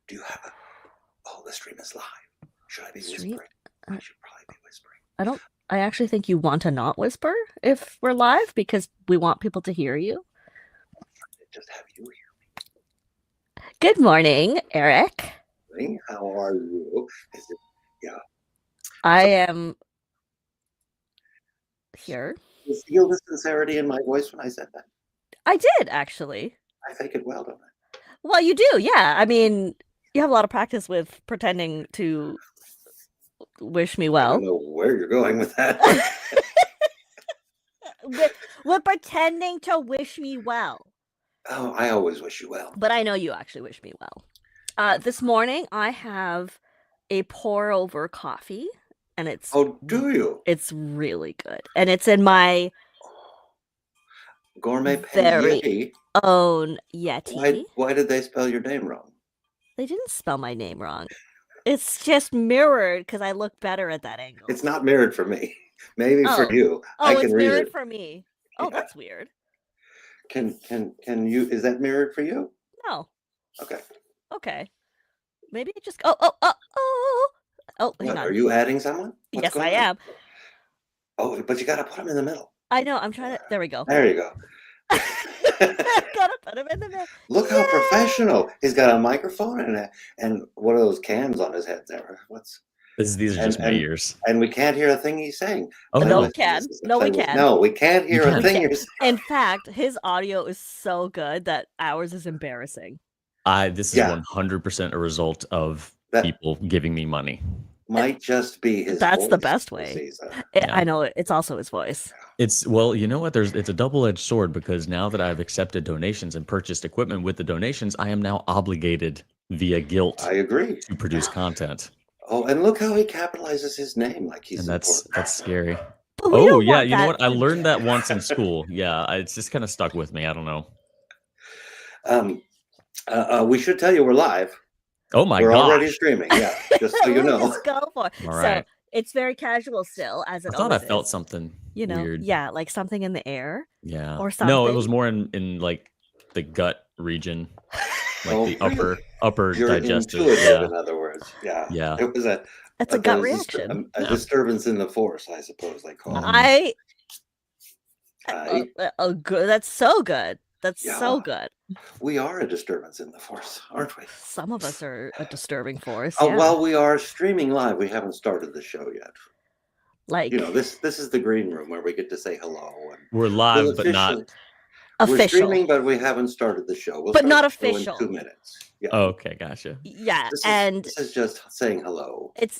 Do you have a... Oh, the stream is live. Should I be Stream? whispering? I should probably be whispering. I actually think you want to not whisper if we're live because we want people to hear you. Just have you hear Good morning, Eric. me. How are you? Yeah. I am here. You feel the sincerity in my voice when I said that? I did, actually. I fake it well, don't I? Well, you do, yeah. I mean, you have a lot of practice with pretending to wish me I well. don't know where you're going with that. With pretending to wish me well. Oh, I always wish you well. But I know you actually wish me well. This morning, I have a pour-over coffee, and it's... Oh, do you? It's really good. And it's in my... Gourmet very Yeti. own Yeti. Why did they spell your name wrong? They didn't spell my name wrong. It's just mirrored because I look better at that angle. It's not mirrored for me. Maybe for you. Oh, I can it's read mirrored it. for me. Oh, Yeah. that's weird. Can you? Is that mirrored for you? No. Okay. Maybe it just... Oh, hang What, on. are you adding someone? What's Yes, going I on? am. Oh, but you got to put them in the middle. I know. I'm trying to... There we go. There you go. Gotta put him in the middle. Look how professional. He's got a microphone and one of those cams on his head there. These are just my ears. And we can't hear a thing he's saying. Oh, No, no. we can. No, we can. No, we can't hear a thing you're saying. In fact, his audio is so good that ours is embarrassing. This is 100% a result of people giving me money. Might just be his That's voice, the best way. I know it's also his voice. Well, you know what? It's a double-edged sword because now that I've accepted donations and purchased equipment with the donations, I am now obligated via guilt. I agree. To produce content. Oh, and look how he capitalizes his name like he's important. That's scary. But Oh yeah, you know what? I learned that once in school. Yeah, it's just kind of stuck with me. I don't know. We should tell you we're live. Oh my god. We're already streaming, yeah. Just so you know. Let's go for it. All right. So it's very casual still, as it I thought always I felt is. something weird. Yeah, like something in the air. Yeah. Or something. No, it was more in like the gut region. Like the upper digestive. In other words. Yeah. Yeah. It was That's a gut reaction. A disturbance in the force, I suppose they call it. Good. That's so good. That's so good. We are a disturbance in the force, aren't we? Some of us are a disturbing force. Oh, well, we are streaming live. We haven't started the show yet. Like, this is the green room where we get to say hello. And we're live, but not official. We're streaming, but we haven't started the show. But not official. In 2 minutes. Yeah. Oh, okay, gotcha. Yeah, this is just saying hello. It's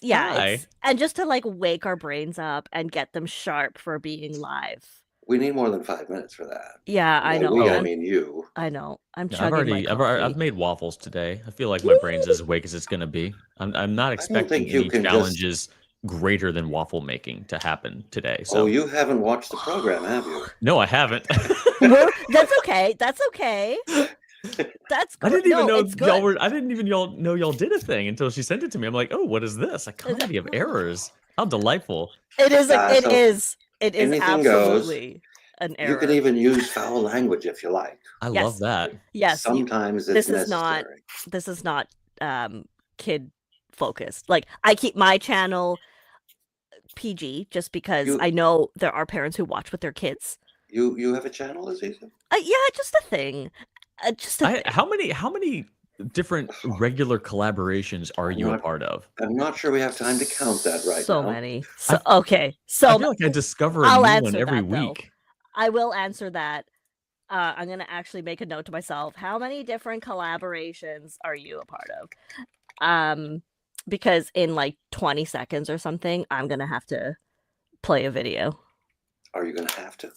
and just to like wake our brains up and get them sharp for being live. We need more than 5 minutes for that. Yeah, I know. I mean you. I know. I'm chugging I've made waffles today. I feel like my brain's as awake as it's gonna be. I'm not expecting any challenges greater than waffle making to happen today. So. Oh, you haven't watched the program, have you? No, I haven't. That's okay. That's okay. That's good. I didn't even know I didn't even know y'all did a thing until she sent it to me. I'm like, oh, what is this? A comedy of errors. How delightful. It is. It is absolutely an error. You can even use foul language if you like. I love that. Yes. Sometimes it's necessary. This is not kid focused. Like I keep my channel PG just because I know there are parents who watch with their kids. You have a channel, Azizah? Yeah, just a thing. How many different regular collaborations are you a part of? I'm not sure we have time to count that right now. So many. Okay. So I feel like I discover a new one every week. I will answer that. I'm gonna actually make a note to myself. How many different collaborations are you a part of? Because in like 20 seconds or something, I'm gonna have to play a video. Are you gonna have to?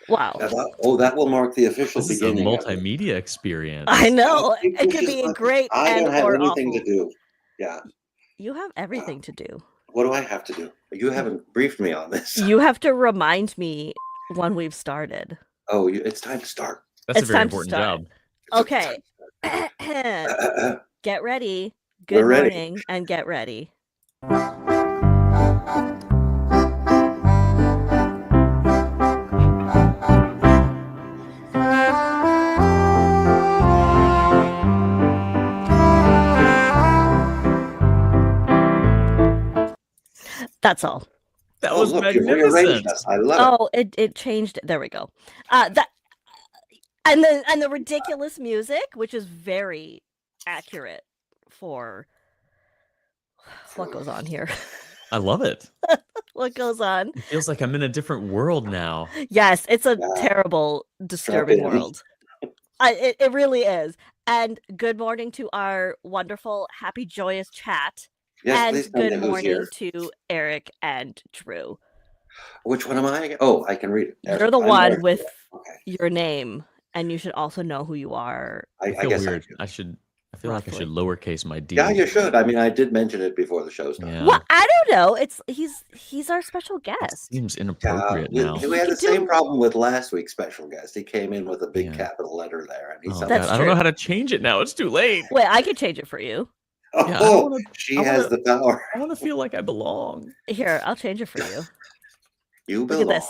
Wow. That will mark the official beginning. This is a multimedia experience. I know. It could be a great I don't have anything awful. to do. Yeah. You have everything to do. What do I have to do? You haven't briefed me on this. You have to remind me when we've started. Oh, it's time to start. That's a very important job. Okay. Get ready. Good morning and get ready. That's all. That was look, you rearranged magnificent. us. I love it. It changed. There we go. That and the ridiculous music, which is very accurate for what goes on here. I love it. What goes on? It feels like I'm in a different world now. Yes, it's a terrible, disturbing world. It really is. And good morning to our wonderful, happy, joyous chat. Yes, and good morning to Eric and Drew. Which one am I again? Oh, I can read it. You're the one with your name, and you should also know who you are. I feel weird. I feel like I should lowercase my d. Yeah, you should. I mean, I did mention it before the show started. Yeah. Well, I don't know. He's our special guest. It seems inappropriate now. We had the same problem with last week's special guest. He came in with a big capital letter there, and he That's I don't know how to change it now. It's too late. Wait, I can change it for you. She has the power. I want to feel like I belong. Here, I'll change it for you. You belong. Look at this.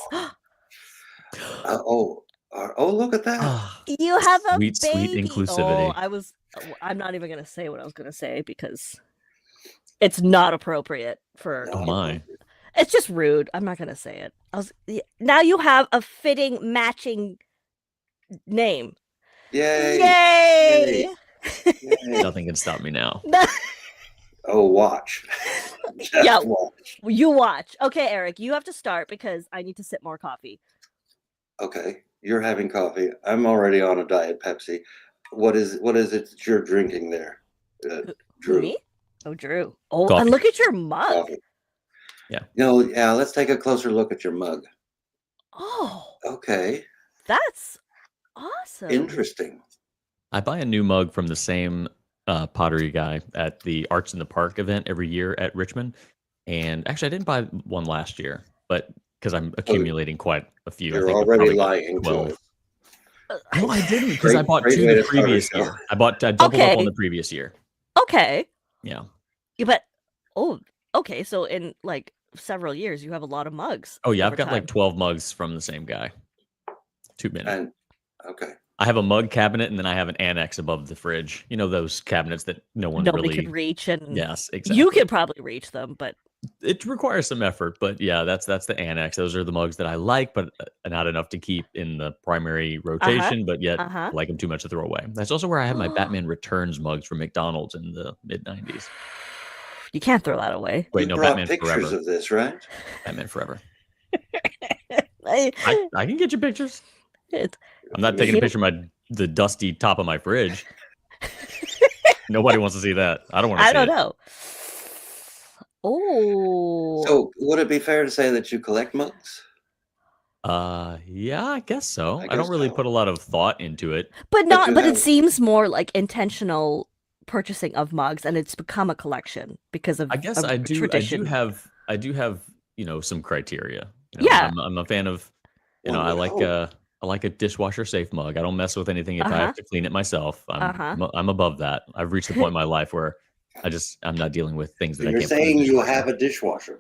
Look at that. You have a sweet baby. inclusivity. I'm not even gonna say what I was gonna say because it's not appropriate for. Oh my! It's just rude. I'm not gonna say it. Now you have a fitting matching name. Yay! Yay! Nothing can stop me now. Watch. Yeah, watch. You watch. Okay, Eric, you have to start because I need to sip more coffee. Okay, you're having coffee. I'm already on a Diet Pepsi. What is it that you're drinking there, Drew? Me? Oh, Drew. Oh, coffee. And look at your mug. Coffee. Yeah. Let's take a closer look at your mug. Oh. Okay. That's awesome. Interesting. I buy a new mug from the same pottery guy at the Arts in the Park event every year at Richmond. And actually, I didn't buy one last year, but because I'm accumulating quite a few. You're I think already lying to us. No, I didn't because I bought two the previous year. I doubled up on the previous year. Okay. Yeah. But okay. So in like several years, you have a lot of mugs. Oh yeah, I've got like 12 mugs from the same guy. 2 minutes. Okay. I have a mug cabinet, and then I have an annex above the fridge. You know those cabinets that nobody really could reach, and yes, exactly. You could probably reach them, but it requires some effort. But yeah, that's the annex. Those are the mugs that I like, but not enough to keep in the primary rotation. But yet, I like them too much to throw away. That's also where I have my Batman Returns mugs from McDonald's in the mid-90s. You can't throw that away. Wait, no, Batman pictures Forever. Of this, right? Batman Forever. I can get you pictures. I'm not taking a picture of the dusty top of my fridge. Nobody wants to see that. I don't want to see it. I don't know. Oh. So would it be fair to say that you collect mugs? Yeah, I guess so. I don't really put a lot of thought into it. But it seems more like intentional purchasing of mugs, and it's become a collection because of tradition. I do have some criteria. Yeah. I'm a fan of I like a dishwasher safe mug. I don't mess with anything if I have to clean it myself. I'm above that. I've reached the point in my life where I'm not dealing with things that I can't. You're saying you have a dishwasher?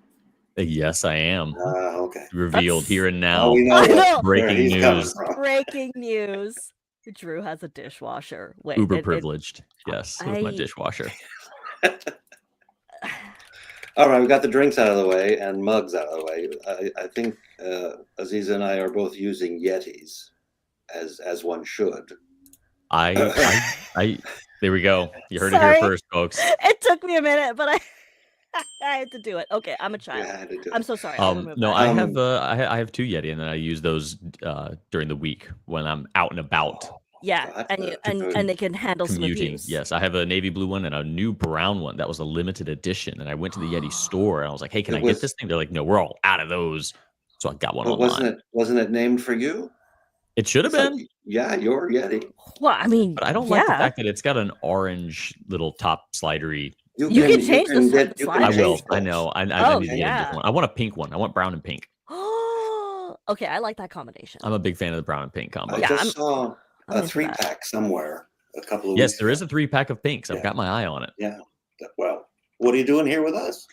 Yes, I am. Okay. Revealed here and now. We know Breaking news. Breaking news. Drew has a dishwasher. Wait, Uber privileged. Yes, with my dishwasher. All right, we got the drinks out of the way and mugs out of the way. I think Azizah and I are both using Yetis, as one should. There we go. You heard it here first, folks. It took me a minute, but I had to do it. Okay, I'm a child. I'm so sorry. I have two Yeti, and then I use those during the week when I'm out and about. Yeah, and they can handle commuting. Some abuse. Yes, I have a navy blue one and a new brown one that was a limited edition. And I went to the Yeti store and I was like, "Hey, can I get this thing?" They're like, "No, we're all out of those." So I got one online. Wasn't it named for you? It should have been. Like, yeah, your Yeti. Well, I mean, but I don't like the fact that it's got an orange little top slidery. You can change the slider. I will. I know. I need to get a different one. I want a pink one. I want brown and pink. Okay, I like that combination. I'm a big fan of the brown and pink combo. I just saw a 3-pack somewhere a couple of weeks Yes, there is a 3-pack of pinks. I've got my eye on it. Yeah. Well, what are you doing here with us?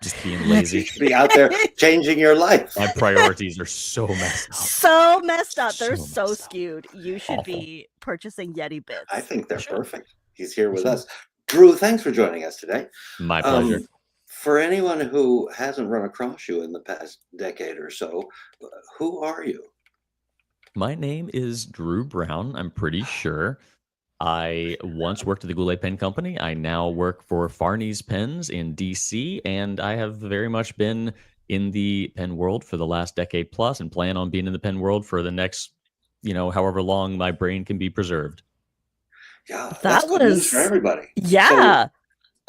Just being lazy. You should be out there changing your life. My priorities are so messed up. So messed up. They're so skewed. You should be purchasing Yeti bits. I think they're perfect. He's here with us. Drew, thanks for joining us today. My pleasure. For anyone who hasn't run across you in the past decade or so, who are you? My name is Drew Brown. I'm pretty sure. I once worked at the Goulet Pen Company. I now work for Fahrney's Pens in DC, and I have very much been in the pen world for the last decade plus and plan on being in the pen world for the next, however long my brain can be preserved. Yeah, that's good news for everybody. Yeah.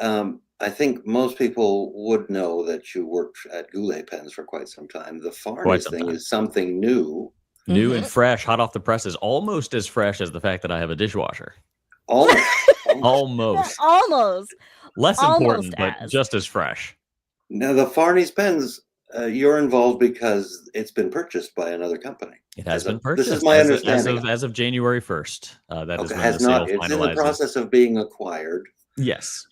So, I think most people would know that you worked at Goulet Pens for quite some time. The Fahrney's thing is something new. New and fresh, hot off the presses, almost as fresh as the fact that I have a dishwasher. Almost. Almost. Less important, but just as fresh. Now, the Fahrney's Pens, you're involved because it's been purchased by another company. It has been purchased. This is my understanding. As of January 1st. That is when has the sale not. It's finalizes. in the process of being acquired. Yes.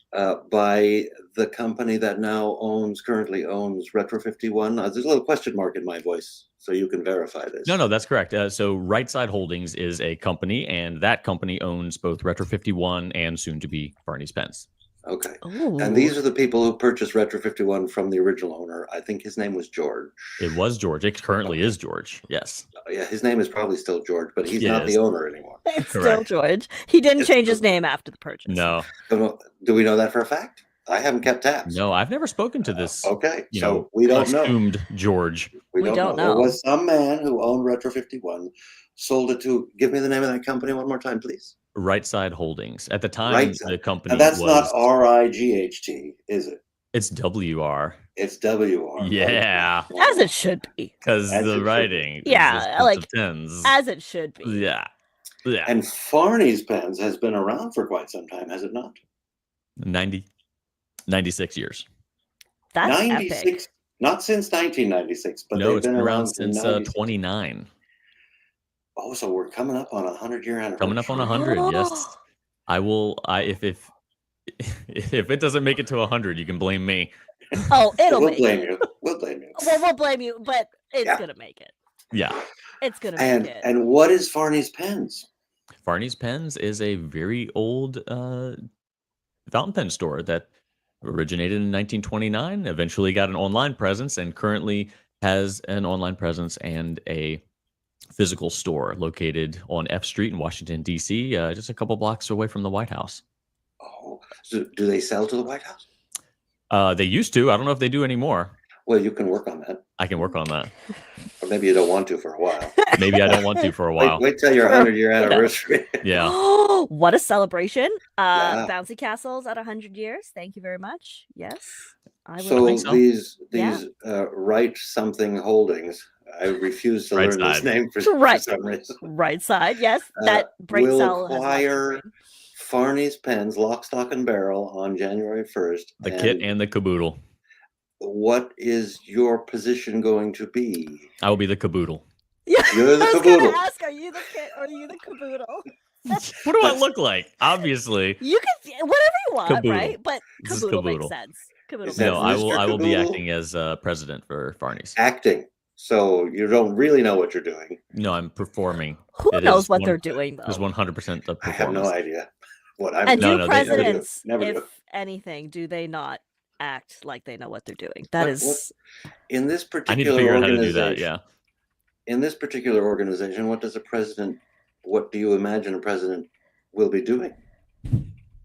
By the company that now currently owns Retro 51. There's a little question mark in my voice, so you can verify this. No, that's correct. So Right Side Holdings is a company, and that company owns both Retro 51 and soon to be Fahrney's Pens. Okay. Ooh. And these are the people who purchased Retro 51 from the original owner. I think his name was George. It was George. It currently is George. Yes. Yeah, his name is probably still George, but he's not the owner anymore. It's still George. He didn't change his name after the purchase. No. Do we know that for a fact? I haven't kept tabs. No, I've never spoken to this. Okay, so we don't know. Assumed George. We don't know. There was some man who owned Retro 51, sold it to. Give me the name of that company one more time, please. Right Side Holdings. At the time, the company. And that's not RIGHT, is it? It's WR. It's WR. Yeah. Right? As it should be. Because the writing. Yeah, like tens. as it should be. Yeah. Yeah. And Fahrney's Pens has been around for quite some time, has it not? 96 years. That's 96, epic. Not since 1996, but no, it's been around since 29. Oh, so we're coming up on 100-year anniversary. Coming up on 100, yes. I will. If it doesn't make it to 100, you can blame me. Oh, we'll blame you. We'll blame you. Well, we'll blame you, but it's gonna make it. Yeah, it's gonna make it. And what is Fahrney's Pens? Fahrney's Pens is a very old fountain pen store that originated in 1929. Eventually, got an online presence, and currently has an online presence and a physical store located on F Street in Washington, D.C., just a couple blocks away from the White House. Oh, so do they sell to the White House? They used to. I don't know if they do anymore. Well, you can work on that. I can work on that. Or maybe you don't want to for a while. Maybe I don't want to for a while. Wait till your 100-year anniversary. Yeah. What a celebration. Bouncy Castles at 100 years. Thank you very much. Yes. I would think so. These Right something holdings. I refuse to learn this name for some reason. Right Side, yes. That break will acquire Fahrney's Pens, lock, stock, and barrel on January 1st. The kit and the caboodle. What is your position going to be? I will be the caboodle. Yeah, you're the caboodle. I was going to ask, are you the kit or are you the caboodle? What do I look like? Obviously, you can whatever you want, caboodle. Right? But caboodle makes sense. No, I will be acting as president for Fahrney's. Acting. So you don't really know what you're doing. No, I'm performing. Who knows what they're doing, though? It's 100% the performance. I have no idea what I'm doing. And do presidents, if anything, do they not act like they know what they're doing? That is... In this particular I need to figure out how to do that, yeah. In this particular organization, what do you imagine a president will be doing?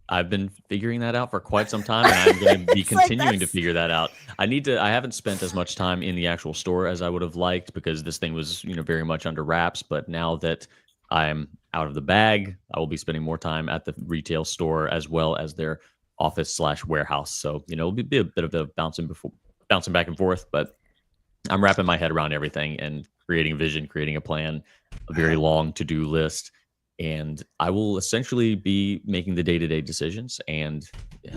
I've been figuring that out for quite some time, and I'm going to be continuing to figure that out. I haven't spent as much time in the actual store as I would have liked because this thing was, very much under wraps. But now that I'm out of the bag, I will be spending more time at the retail store as well as their office/warehouse. So, it'll be a bit of a bouncing back and forth, but I'm wrapping my head around everything and creating a vision, creating a plan, a very long to-do list. And I will essentially be making the day-to-day decisions and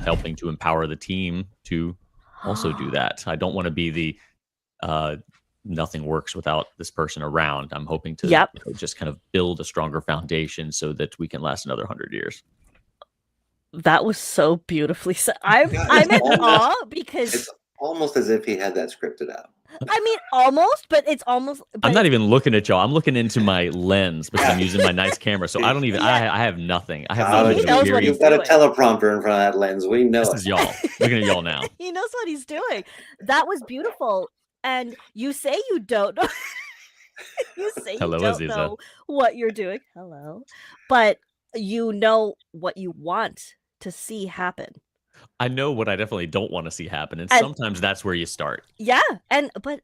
helping to empower the team to also do that. I don't want to be the nothing works without this person around. I'm hoping to just kind of build a stronger foundation so that we can last another 100 years. That was so beautifully said. I'm in awe because it's almost as if he had that scripted out. I mean, almost, but it's almost. But I'm not even looking at y'all. I'm looking into my lens because I'm using my nice camera. So I don't even. Yeah. I have nothing. I have Oh, nothing. He knows what he's You've got a doing. teleprompter in front of that lens. We know This it. is y'all. Looking at y'all now. He knows what he's doing. That was beautiful. And you say you don't know. You say you Hello, don't Azizah. know what you're doing. Hello. But you know what you want to see happen. I know what I definitely don't want to see happen, and sometimes that's where you start. Yeah, but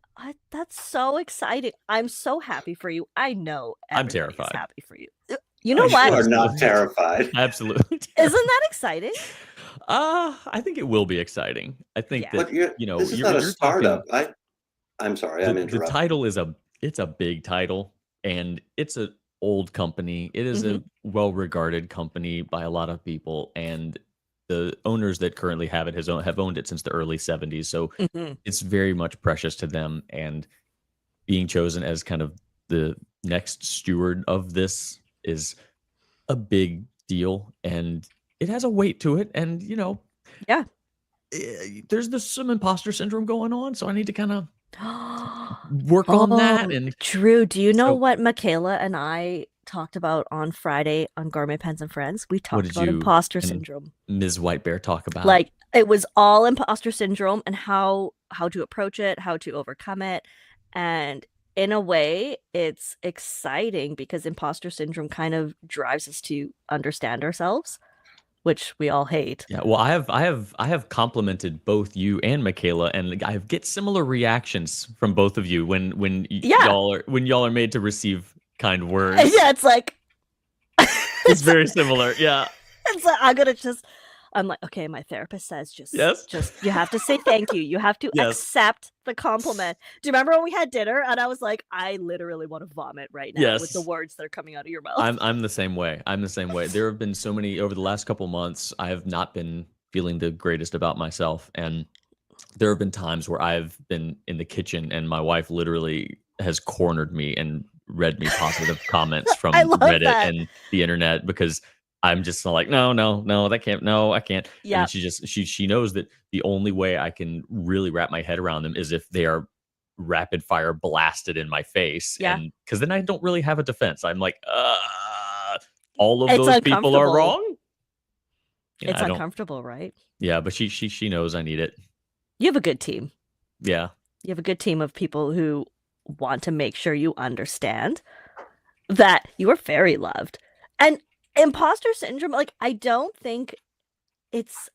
that's so exciting. I'm so happy for you. I know I'm everybody's terrified. happy for you. You know what? You are not terrified. Absolutely. Isn't that exciting? I think it will be exciting. I think Yeah. But that this is not a startup. I'm sorry, I'm interrupting. The title is it's a big title, and it's an old company. It is a well-regarded company by a lot of people, and the owners that currently have it have owned it since the early 70s. So it's very much precious to them, and being chosen as kind of the next steward of this is a big deal, and it has a weight to it. And Yeah. there's some imposter syndrome going on, so I need to kind of work on that. And Drew, do you know what Michaela and I talked about on Friday on Gourmet Pens and Friends? We talked about imposter syndrome. Ms. White Bear talk about like it was all imposter syndrome and how to approach it, how to overcome it. And in a way, it's exciting because imposter syndrome kind of drives us to understand ourselves, which we all hate. Yeah, well, I have complimented both you and Michaela, and I get similar reactions from both of you when y'all are made to receive kind words. Yeah, it's like it's very similar. Yeah, it's like I'm like, okay, my therapist says just you have to say thank you. You have to accept the compliment. Do you remember when we had dinner and I was like, I literally want to vomit right now with the words that are coming out of your mouth. I'm the same way. There have been so many over the last couple months. I have not been feeling the greatest about myself, and there have been times where I've been in the kitchen and my wife literally has cornered me and read me positive comments from Reddit and the internet because I'm just like, no, that can't, no, I can't. Yeah. And she knows that the only way I can really wrap my head around them is if they are rapid fire blasted in my face. Yeah. And because then I don't really have a defense. I'm like, all of those people are wrong. It's uncomfortable, right? Yeah, but she knows I need it. You have a good team. Yeah. You have a good team of people who want to make sure you understand that you are very loved. And imposter syndrome, like, I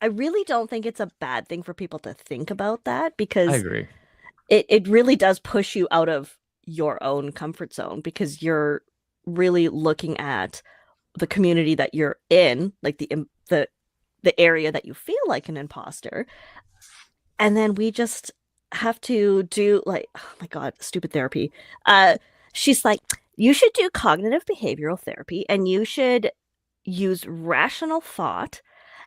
really don't think it's a bad thing for people to think about that, because I agree. It really does push you out of your own comfort zone, because you're really looking at the community that you're in, like the area that you feel like an imposter. And then we just have to do, like, oh my God, stupid therapy. She's like, you should do cognitive behavioral therapy and you should use rational thought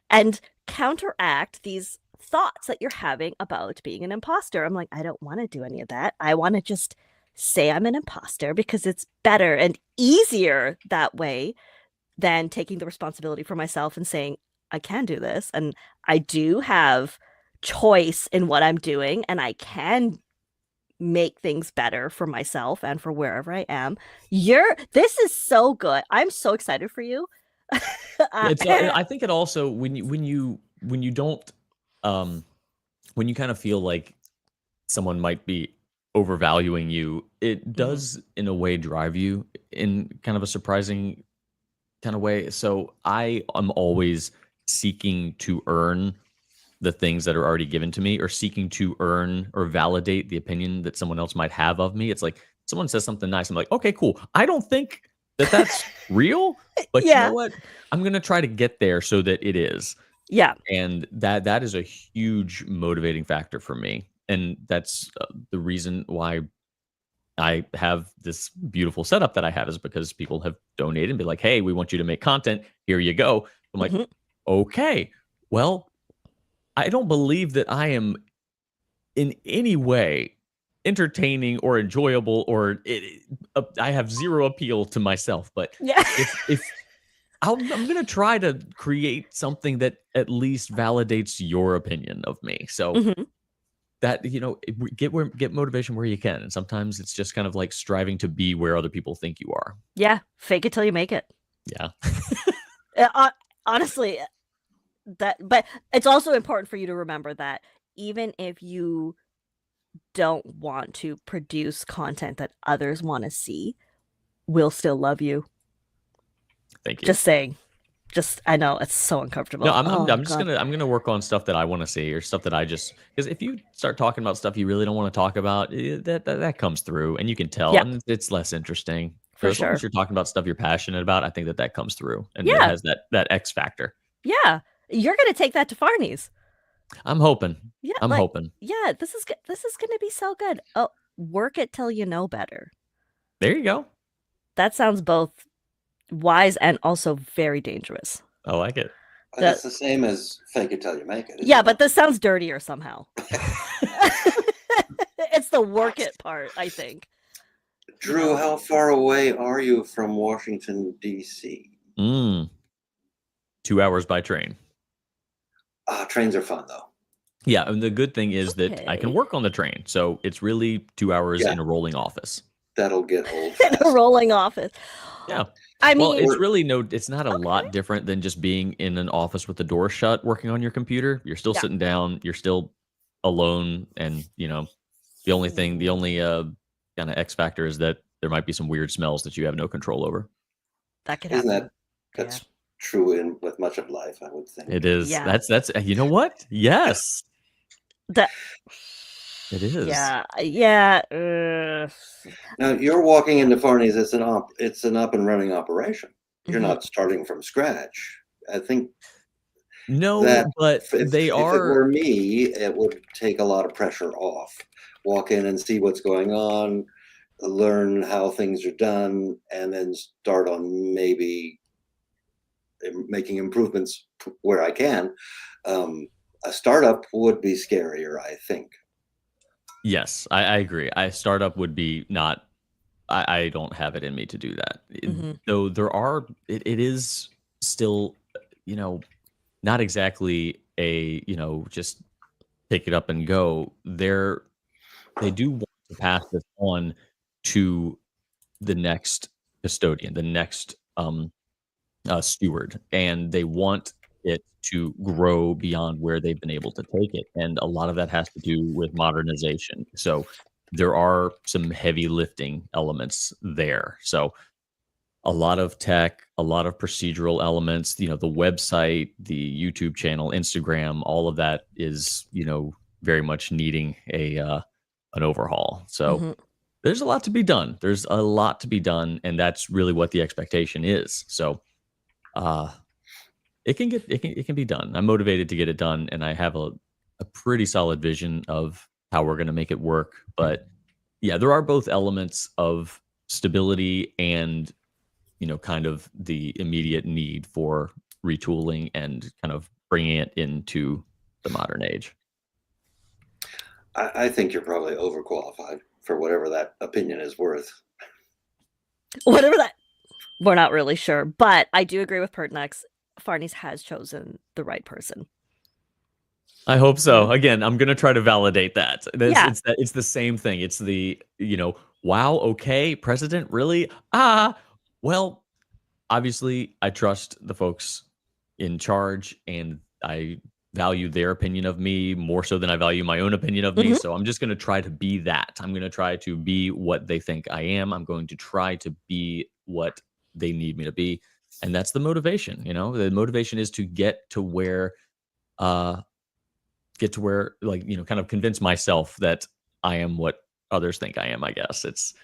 and counteract these thoughts that you're having about being an imposter. I'm like, I don't want to do any of that. I want to just say I'm an imposter because it's better and easier that way than taking the responsibility for myself and saying, I can do this. And I do have choice in what I'm doing, and I can make things better for myself and for wherever I am. This is so good. I'm so excited for you. I think it also, when you don't when you kind of feel like someone might be overvaluing you, it does in a way drive you in kind of a surprising kind of way. So I am always seeking to earn the things that are already given to me, or seeking to earn or validate the opinion that someone else might have of me. It's like someone says something nice, I'm like, okay, cool. I don't think that that's real, but you know what? I'm going to try to get there so that it is. Yeah. And that is a huge motivating factor for me. And that's the reason why I have this beautiful setup that I have, is because people have donated and be like, hey, we want you to make content. Here you go. I'm like, okay, well, I don't believe that I am in any way entertaining or enjoyable, or I have zero appeal to myself. But if I'm going to try to create something that at least validates your opinion of me. So that, get motivation where you can. And sometimes it's just kind of like striving to be where other people think you are. Yeah. Fake it till you make it. Yeah. Honestly, but it's also important for you to remember that even if you don't want to produce content that others want to see, we'll still love you. Thank you. Just saying. I know it's so uncomfortable. No, I'm just gonna work on stuff that I want to see, or stuff that I just, because if you start talking about stuff you really don't want to talk about, that comes through, and you can tell, and it's less interesting. For as long sure. as you're talking about stuff you're passionate about, I think that comes through, and Yeah. it has that X factor. Yeah, you're gonna take that to Fahrney's. I'm hoping. Yeah, I'm hoping. Yeah, this is gonna be so good. Oh, work it till you know better. There you go. That sounds both wise and also very dangerous. I like it. That's the same as fake it till you make it. Yeah, but this sounds dirtier somehow. It's the work it part, I think. Drew, how far away are you from Washington, D.C.? 2 hours by train. Trains are fun, though. Yeah, and the good thing is that I can work on the train, so it's really 2 hours in a rolling office. That'll get old fast. In a rolling office. Yeah. I mean, it's really it's not a lot different than just being in an office with the door shut, working on your computer. You're still sitting down, you're still alone, and the only kind of X factor is that there might be some weird smells that you have no control over. That could happen. That's true with much of life, I would think. It is. Yeah. That's you know what? Yes. It is. Yeah. Now you're walking into Fahrney's. It's an up and running operation. You're not starting from scratch. I think. No, but if it were me, it would take a lot of pressure off. Walk in and see what's going on, learn how things are done, and then start on maybe making improvements where I can. A startup would be scarier, I think. Yes, I agree. Startup would be not. I don't have it in me to do that. Though it is still, not exactly a just pick it up and go. They do want to pass this on to the next custodian, the next steward, and they want it to grow beyond where they've been able to take it. And a lot of that has to do with modernization. So there are some heavy lifting elements there. So a lot of tech, a lot of procedural elements, the website, the YouTube channel, Instagram, all of that is, very much needing an overhaul. So there's a lot to be done. And that's really what the expectation is. So it can be done. I'm motivated to get it done, and I have a pretty solid vision of how we're going to make it work. But yeah, there are both elements of stability and kind of the immediate need for retooling and kind of bringing it into the modern age. I think you're probably overqualified for whatever that opinion is worth. Whatever that, we're not really sure, but I do agree with Pertnex. Fahrney's has chosen the right person. I hope so. Again, I'm going to try to validate that. It's the same thing. It's the, wow, okay, president, really? Well, obviously, I trust the folks in charge, and I value their opinion of me more so than I value my own opinion of me. So I'm just going to try to be that. I'm going to try to be what they think I am. I'm going to try to be what they need me to be. And that's the motivation. The motivation is to get to where, kind of convince myself that I am what others think I am, I guess. It's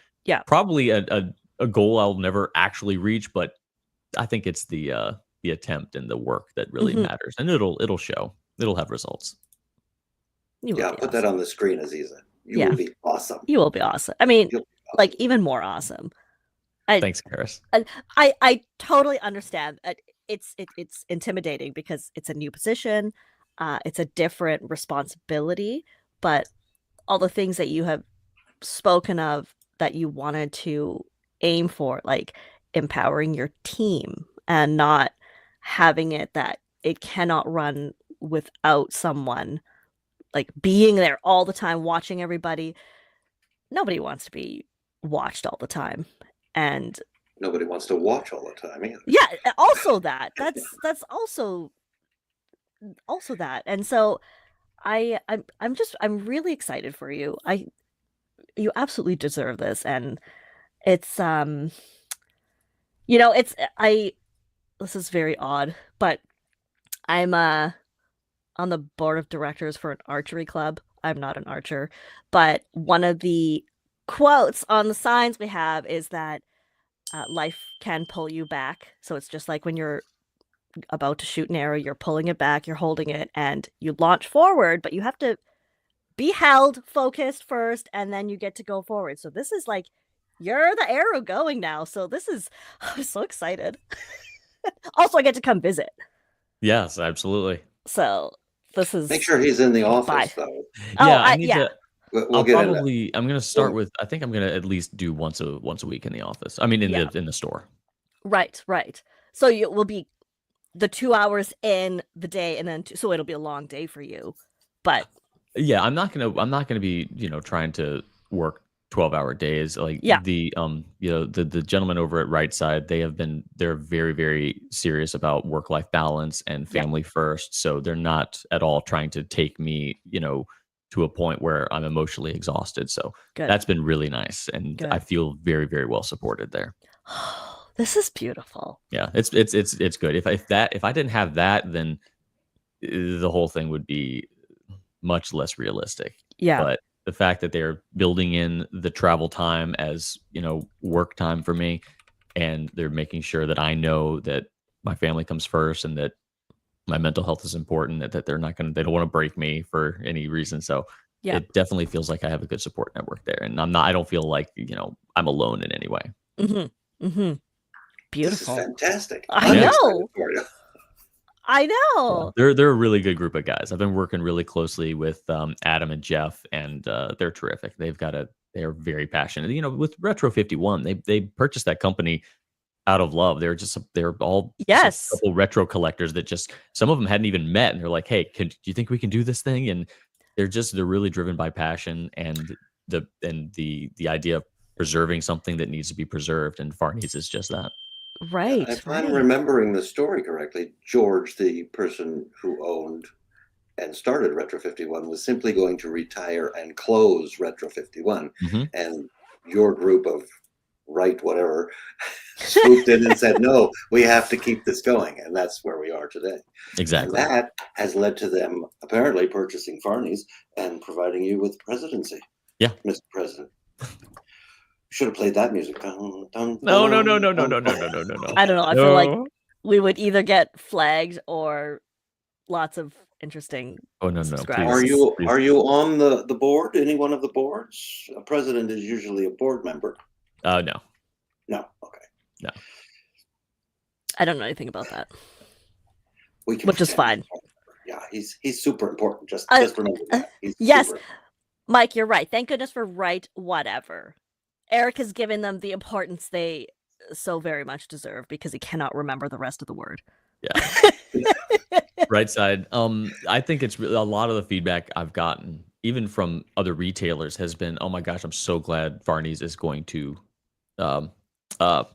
probably a goal I'll never actually reach, but I think it's the attempt and the work that really matters, and it'll show. It'll have results. Put that on the screen, Azizah. You will be awesome. You will be awesome. I mean, like even more awesome. Thanks, Karis. I totally understand. It's intimidating because it's a new position. It's a different responsibility, but all the things that you have spoken of that you wanted to aim for, like empowering your team and not having it that it cannot run without someone like being there all the time, watching everybody. Nobody wants to be watched all the time. And nobody wants to watch all the time either. Yeah, also that's also that. And so I'm really excited for you. You absolutely deserve this. And it's this is very odd, but I'm on the board of directors for an archery club. I'm not an archer, but one of the quotes on the signs we have is that life can pull you back. So it's just like when you're about to shoot an arrow, you're pulling it back, you're holding it, and you launch forward, but you have to be held, focused first, and then you get to go forward. So this is like, you're the arrow going now. So I'm so excited. Also, I get to come visit. Yes, absolutely. So this is. Make sure he's in the office, though. Yeah, I need to. We'll get probably. I'm going to start with. I think I'm going to at least do once a week in the office. I mean, in the store. Right. So it will be the 2 hours in the day, and then so it'll be a long day for you. But yeah, I'm not gonna be trying to work 12-hour days like the the gentleman over at Right Side. They're very, very serious about work-life balance and family first. So they're not at all trying to take me to a point where I'm emotionally exhausted. So that's been really nice, and I feel very, very well supported there. This is beautiful. Yeah, it's good. If I didn't have that, then the whole thing would be much less realistic. Yeah. But the fact that they're building in the travel time as work time for me, and they're making sure that I know that my family comes first and that my mental health is important, that they don't want to break me for any reason. So it definitely feels like I have a good support network there, and I don't feel like I'm alone in any way. Beautiful. This is fantastic. I know. Yeah, they're a really good group of guys. I've been working really closely with Adam and Jeff, and they're terrific. They're very passionate. With Retro 51, they purchased that company out of love. They're all a couple retro collectors that some of them hadn't even met, and they're like, "Hey, do you think we can do this thing?" And they're really driven by passion and the idea of preserving something that needs to be preserved, and Fahrney's is just that. Right. If I'm remembering the story correctly, George, the person who owned and started Retro 51, was simply going to retire and close Retro 51. And your group of whatever swooped in and said, no, we have to keep this going. And that's where we are today. Exactly. And that has led to them apparently purchasing Fahrney's and providing you with presidency. Yeah. Mr. President. Should have played that music. No. I don't know. I feel like we would either get flagged or lots of interesting. Oh no! Are you on the board? Any one of the boards? A president is usually a board member. No. No. Okay. No. I don't know anything about that. Which is fine. Yeah, he's super important. Just remember that. Yes, super. Mike, you're right. Thank goodness for whatever. Eric has given them the importance they so very much deserve because he cannot remember the rest of the word. Yeah. Right Side. I think it's really, a lot of the feedback I've gotten, even from other retailers, has been, oh my gosh, I'm so glad Fahrney's is going to, what's the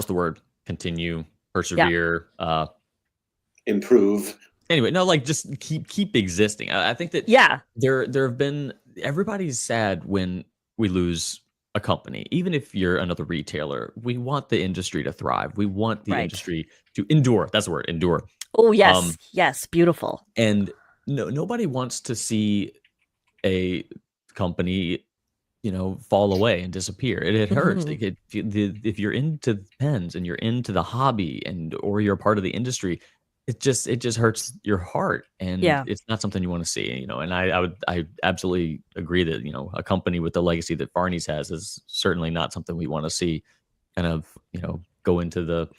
word? Continue, persevere, improve. Anyway, no, like just keep existing. I think that there have been, everybody's sad when we lose a company. Even if you're another retailer, we want the industry to thrive. We want the industry to endure. That's the word, endure. Oh yes, yes, beautiful. And nobody wants to see a company, fall away and disappear. It hurts. Like if you're into pens and you're into the hobby or you're a part of the industry, it just hurts your heart, and it's not something you want to see, and I absolutely agree that, a company with the legacy that Fahrney's has is certainly not something we want to see kind of, go into the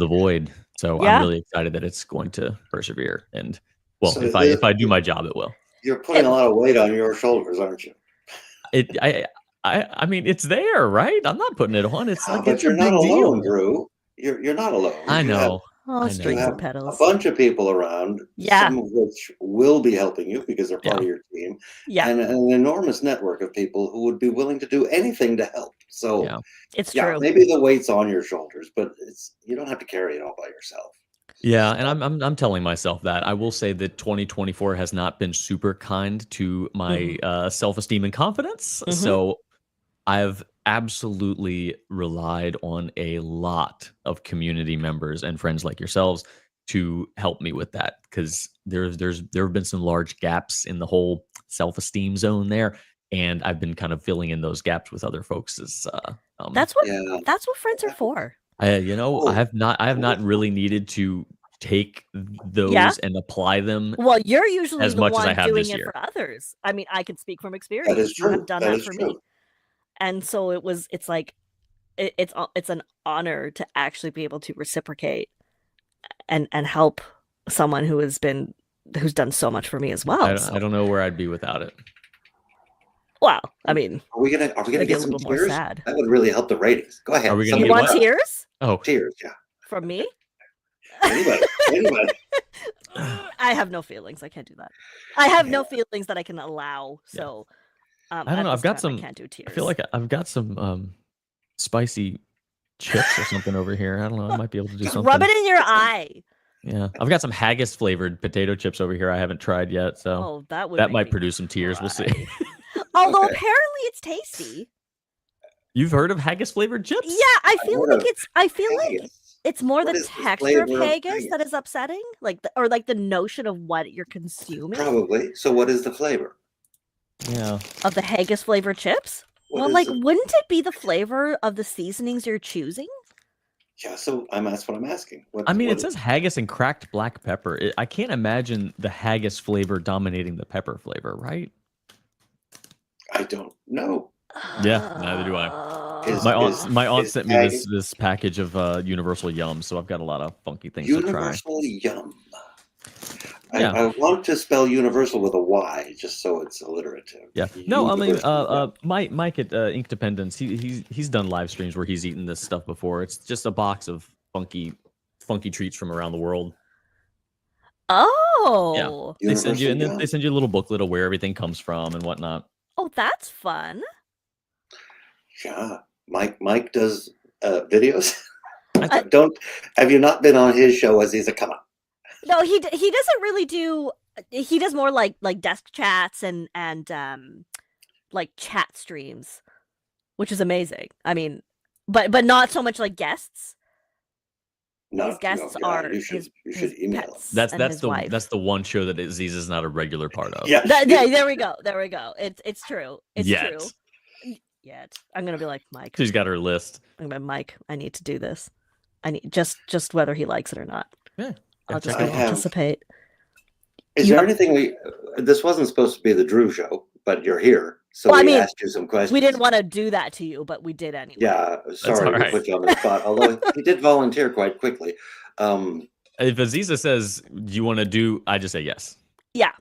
void. So I'm really excited that it's going to persevere, and so if I do my job, it will. You're putting a lot of weight on your shoulders, aren't you? I mean, it's there, right? I'm not putting it on. It's like, but it's you're a not big alone, deal. Drew. You're not alone. I know. Oh, I strings know. and a pedals. bunch of people around, Yeah. some of which will be helping you because they're part Yeah. of your team, Yeah. and an enormous network of people who would be willing to do anything to help. So, Yeah. It's yeah, true. maybe the weight's on your shoulders, but you don't have to carry it all by yourself. Yeah, and I'm telling myself that. I will say that 2024 has not been super kind to my self-esteem and confidence. Mhm. So I've absolutely relied on a lot of community members and friends like yourselves to help me with that, because there have been some large gaps in the whole self-esteem zone there, and I've been kind of filling in those gaps with other folks' That's what Yeah. friends are for. I Oh, have not really needed to take Yeah. those and apply them Well, you're usually as the much as I one have doing this it year. for others. I mean, I can speak from that experience. is You have true. done That that is for true. me. And so it's like it's an honor to actually be able to reciprocate and help someone who's done so much for me as well. I don't know where I'd be without it. Well, I mean, Are we gonna maybe get a some little more tears? sad. That would really help the ratings. Go ahead. Are we gonna You get want what? tears Oh, Tears, yeah. from me? Anybody. I have no feelings. I can't do that. I have no feelings that I can allow. So I don't know. at I've this got time, some. I can't do tears. I feel like I've got some spicy chips or something over here. I don't know. I might be able to do just something. rub it in your eye. Yeah, I've got some haggis flavored potato chips over here. I haven't tried yet, so Oh, that would that make might me produce some tears. We'll see. cry. Although Okay. apparently it's tasty. You've heard of haggis flavored chips? Yeah, I feel heard like of haggis. it's more What the is the texture of flavor of haggis that haggis? is upsetting, like or like the notion of what you're consuming Probably. So what is the flavor? Yeah. of the haggis flavored chips. What Well, is like, the- wouldn't it be the flavor of the seasonings you're choosing? Yeah, so that's what I'm asking. I mean, what it says haggis and cracked black pepper. I can't imagine the haggis flavor dominating the pepper flavor, right? I don't know. Yeah, neither do I. Uh, My aunt is sent me this package of Universal Yum, so I've got a lot of funky things to try. Universal Yum. Yeah. I want to spell universal with a Y, just so it's alliterative. Yeah. No, I mean, Universal Yum. Mike at Ink Dependence, he's done live streams where he's eaten this stuff before. It's just a box of funky treats from around the world. Oh. They send you, and then Universal they send you a little booklet of where everything comes from and whatnot. Oh, that's fun. Yeah, Mike does videos. I- Have you not been on his show, Azizah? Come on. No, he doesn't really do. He does more like desk chats and like chat streams, which is amazing. I mean, but not so much like guests. No, His guests no, are you should his email him. pets That's and his the wife. that's the one show that Aziz is not a regular part of. Yeah. There we go. It's true. It's Yet. true. Yet. I'm gonna be like Mike. She's got her list. I'm gonna be Mike. I need to do this. I need just whether he likes it or not. Yeah. I'll just check it out. participate. Is You there have- anything this wasn't supposed to be the Drew show, but you're here, so Well, I we mean, asked you some questions. We didn't want to do that to you, but we did anyway. Yeah, sorry all to right. put you on the spot. Although he did volunteer quite quickly. If Aziza says, "Do you want to do?" I just say yes. Yeah.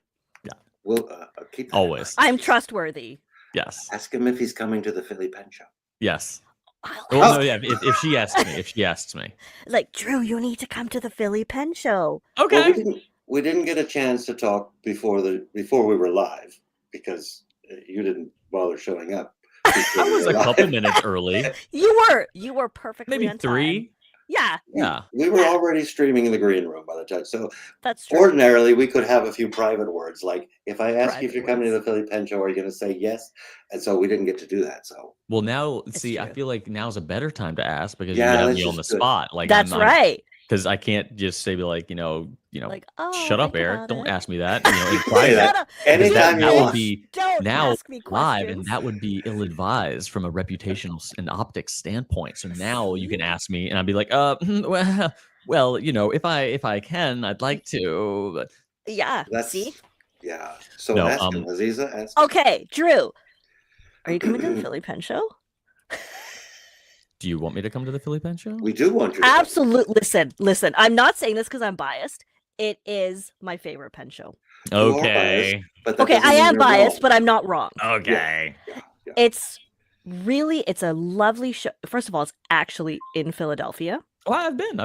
We'll keep that in Always. mind. I'm trustworthy. Yes. Ask him if he's coming to the Philly Pen Show. Yes. I Well, like- no, yeah. If she asks me, Like, Drew, you need to come to the Philly Pen Show. okay. Well, we didn't get a chance to talk before we were live because you didn't bother showing up. before I we was were a live. couple minutes early, You were perfectly maybe on time. 3. Yeah, Yeah. We were already streaming in the green room by the time. So that's true. ordinarily we could have a few private words. Like if I ask you if Private you're coming to words. the Philly Pen Show, are you going to say yes? And so we didn't get to do that. So Well, now, It's see, I true. feel like now's a better time to ask because Yeah, you have that's me on the just good. spot. Like That's right. Because I can't just say like, Like, oh, shut up, think Eric. about Don't it. ask me that. In Say private. that. Shut up. Anytime that you that would want. be Don't now ask me live, and questions. that would be ill-advised from a reputational and optics standpoint. So now you can ask me, and I'd be like, well, if I can, I'd like to. But Yeah. That's See? yeah. So No, ask him, Azizah. Ask him. Okay, Drew. Are you coming to the Philly Pen Show? do you want me to come to the Philly Pen Show? We do want you to come. Absolutely. Listen. I'm not saying this because I'm biased. It is my favorite pen show. You are Okay. biased, but that Okay, doesn't I mean am you're biased, wrong. but I'm not wrong. Okay. Yeah. It's a lovely show. First of all, it's actually in Philadelphia. Oh, I've been.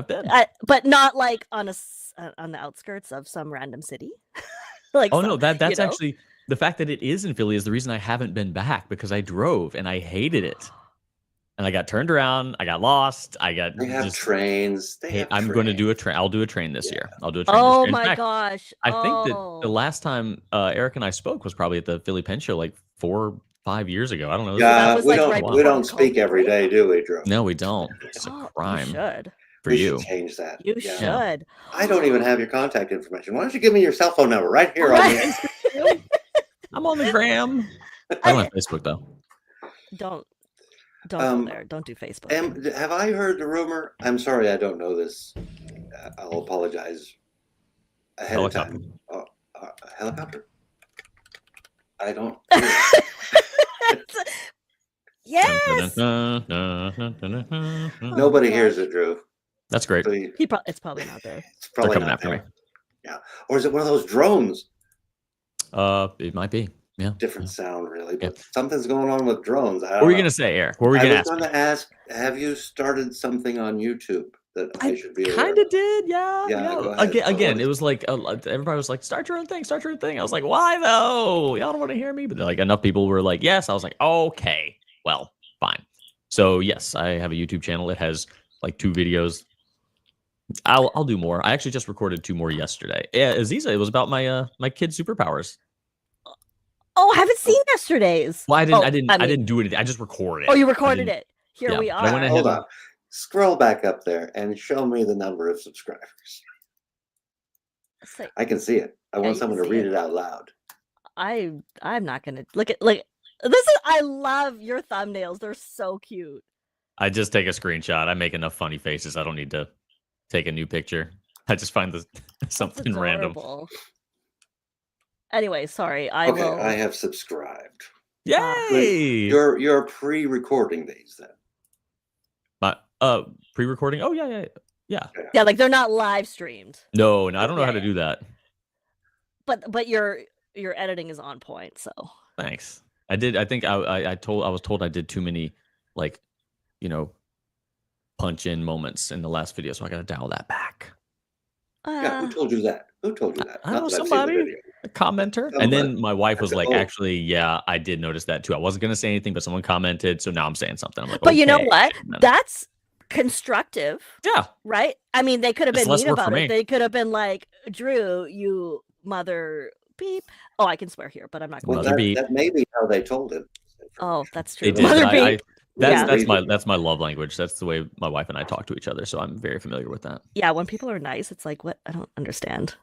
But not like on the outskirts of some random city. Like, no, that's actually the fact that it is in Philly is the reason I haven't been back, because I drove and I hated it. And I got turned around. I got lost. They have trains. I'm going to do a train. I'll do a train this year. I'll do a train Oh this year. In my fact, gosh. I think that the last time Eric and I spoke was probably at the Philly Pen Show like 4 or 5 years ago. I don't know. Yeah, we don't speak every day, do we, Drew? No, we don't. It's a crime. You should. We should change that. You should. I don't even have your contact information. Why don't you give me your cell phone number right here on the I'm on the gram. I don't have Facebook though. Don't go there. Don't do Facebook. Have I heard the rumor? I'm sorry, I don't know this. I'll apologize ahead of time. Helicopter? I don't. Yes. Nobody hears it, Drew. That's great. So it's probably not there. It's probably coming not after there. me. Yeah. Or is it one of those drones? It might be. Yeah. Different sound, really, but something's going on with drones. What were you going to say, Eric? What were you going to ask? Have you started something on YouTube that I should be aware kind of did, yeah. Go ahead. Again, it was like everybody was like, start your own thing. I was like, why though? Y'all don't want to hear me? But like enough people were like, yes. I was like, okay, well, fine. So yes, I have a YouTube channel. It has like 2 videos. I'll do more. I actually just recorded 2 more yesterday. Yeah, Azizah, it was about my kid's superpowers. Oh, I haven't seen yesterday's. Well, I didn't do anything. I just recorded it. Oh, you recorded it. Here we are. Hold on. Scroll back up there and show me the number of subscribers. I can see it. I want someone to read it out loud. I'm not gonna look at this is. I love your thumbnails. They're so cute. I just take a screenshot. I make enough funny faces. I don't need to take a new picture. I just find something random. Anyway, sorry. I have subscribed. Yay! You're pre-recording these then. Pre-recording? Oh yeah. Yeah, like they're not live streamed. No, I don't know how to do that. But your editing is on point, so. Thanks. I think I was told I did too many punch in moments in the last video, so I got to dial that back. Who told you that? I don't know, somebody, a commenter. And then my wife was like, actually, yeah, I did notice that too. I wasn't going to say anything, but someone commented, so now I'm saying something. I'm like, but you know what? That's constructive. Yeah. Right? I mean, they could have been mean about it. They could have been like, Drew, you mother beep. Oh, I can swear here, but I'm not going to. Mother beep. That may be how they told it. Oh, that's true. They did. Mother beep. That's my love language. That's the way my wife and I talk to each other. So I'm very familiar with that. Yeah, when people are nice, it's like, what? I don't understand.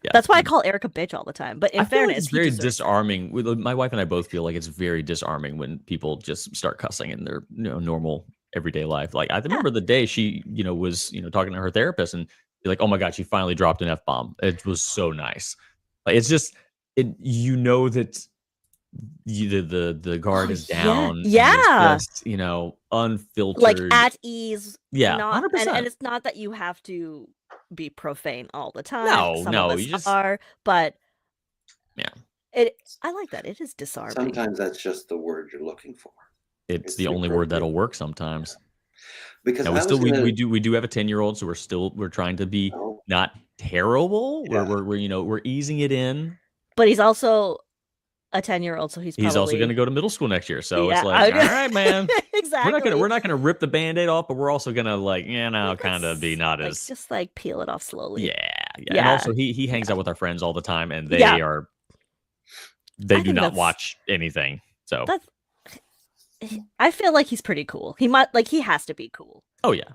Yeah. That's why I call Eric a bitch all the time. But in fairness, it's very disarming. My wife and I both feel like it's very disarming when people just start cussing in their normal everyday life. Like I remember the day she was talking to her therapist and be like, oh my god, she finally dropped an F-bomb. It was so nice. Like it's just that the guard is down. Yeah. Just, unfiltered. Like at ease. Yeah. 100%. And it's not that you have to be profane all the time. No, you just are, but yeah. I like that. It is disarming. Sometimes that's just the word you're looking for. It's the only word that'll work sometimes. Because we do have a 10-year-old, so we're trying to be not terrible. Yeah. We're easing it in. But he's also a 10-year-old, so he's also going to go to middle school next year. So it's like, all right, man. Exactly. We're not gonna rip the Band-Aid off, but we're also gonna kind of be not as just like peel it off slowly. Yeah. And also he hangs out with our friends all the time, and they do not watch anything. So I feel like he's pretty cool. He has to be cool. Oh yeah,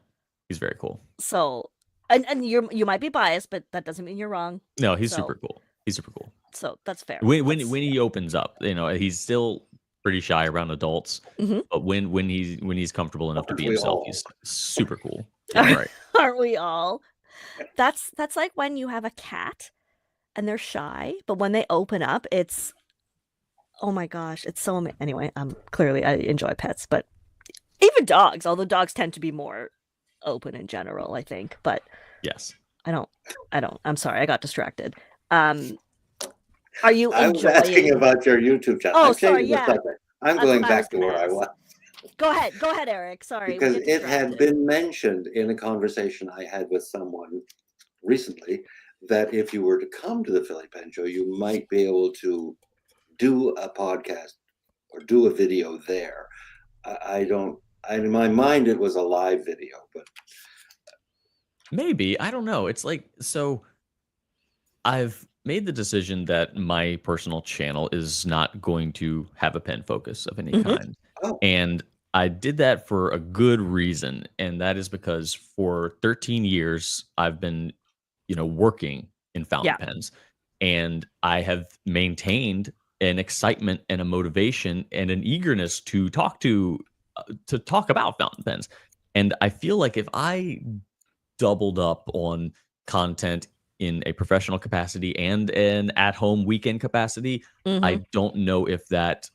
he's very cool. So and you might be biased, but that doesn't mean you're wrong. No, he's super cool. He's super cool. So that's fair. When he opens up, he's still pretty shy around adults, but when he's comfortable enough to be himself, he's super cool. Yeah, right. Aren't we all? That's like when you have a cat and they're shy, but when they open up, it's oh my gosh, it's so amazing. Anyway, clearly I enjoy pets, but even dogs, although dogs tend to be more open in general, I think. But yes, I don't. I'm sorry, I got distracted. Are you? I was asking about your YouTube channel. Oh, sorry. Yeah, I'm going back to where I was. Go ahead, Eric. Sorry. Because it had been mentioned in a conversation I had with someone recently that if you were to come to the Philly Pen Show, you might be able to do a podcast or do a video there. In my mind, it was a live video, but maybe, I don't know. It's like, so I've made the decision that my personal channel is not going to have a pen focus of any kind. Oh. And I did that for a good reason. And that is because for 13 years, I've been, working in fountain pens. And I have maintained an excitement and a motivation and an eagerness to talk about fountain pens. And I feel like if I doubled up on content in a professional capacity and an at-home weekend capacity, I don't know if that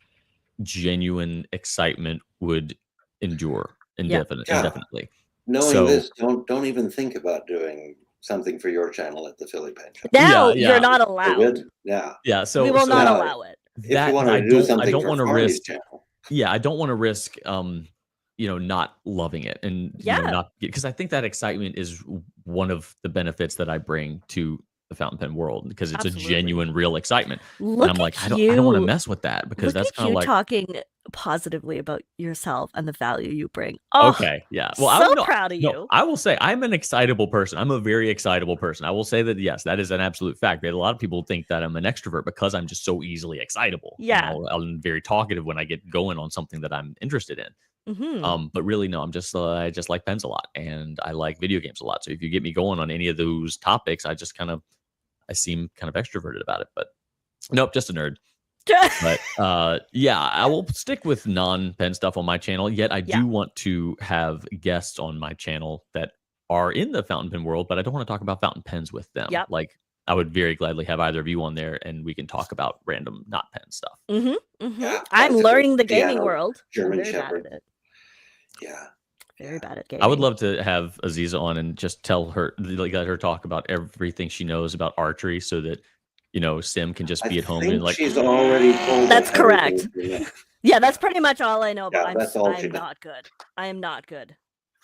genuine excitement would endure indefinitely. Knowing this, don't even think about doing something for your channel at the Philly Pen Show. Now you're not allowed. Yeah. So we will not allow it. If you want to do something I don't for want to Fahrney's risk. channel. Yeah, I don't want to risk not loving it and not, because I think that excitement is one of the benefits that I bring to the fountain pen world, because it's a genuine, real excitement. And I'm like, I don't want to mess with that, because that's kind of like talking positively about yourself and the value you bring. Okay, yeah. Well, I'm so proud of you. I will say I'm an excitable person. I'm a very excitable person. I will say that, yes, that is an absolute fact. A lot of people think that I'm an extrovert because I'm just so easily excitable. Yeah. I'm very talkative when I get going on something that I'm interested in. But really, no, I'm just I just like pens a lot, and I like video games a lot. So if you get me going on any of those topics, I seem kind of extroverted about it. But nope, just a nerd. But I will stick with non-pen stuff on my channel. Yet I do want to have guests on my channel that are in the fountain pen world, but I don't want to talk about fountain pens with them. Like, I would very gladly have either of you on there, and we can talk about random not pen stuff. Yeah, I'm learning the gaming world. German Shepherd. Yeah. Very bad at gaming. I would love to have Azizah on and just let her talk about everything she knows about archery, so that Sim can just be at home and like. She's already told. That's correct. Yeah, that's pretty much all I know. But I'm not good. I am not good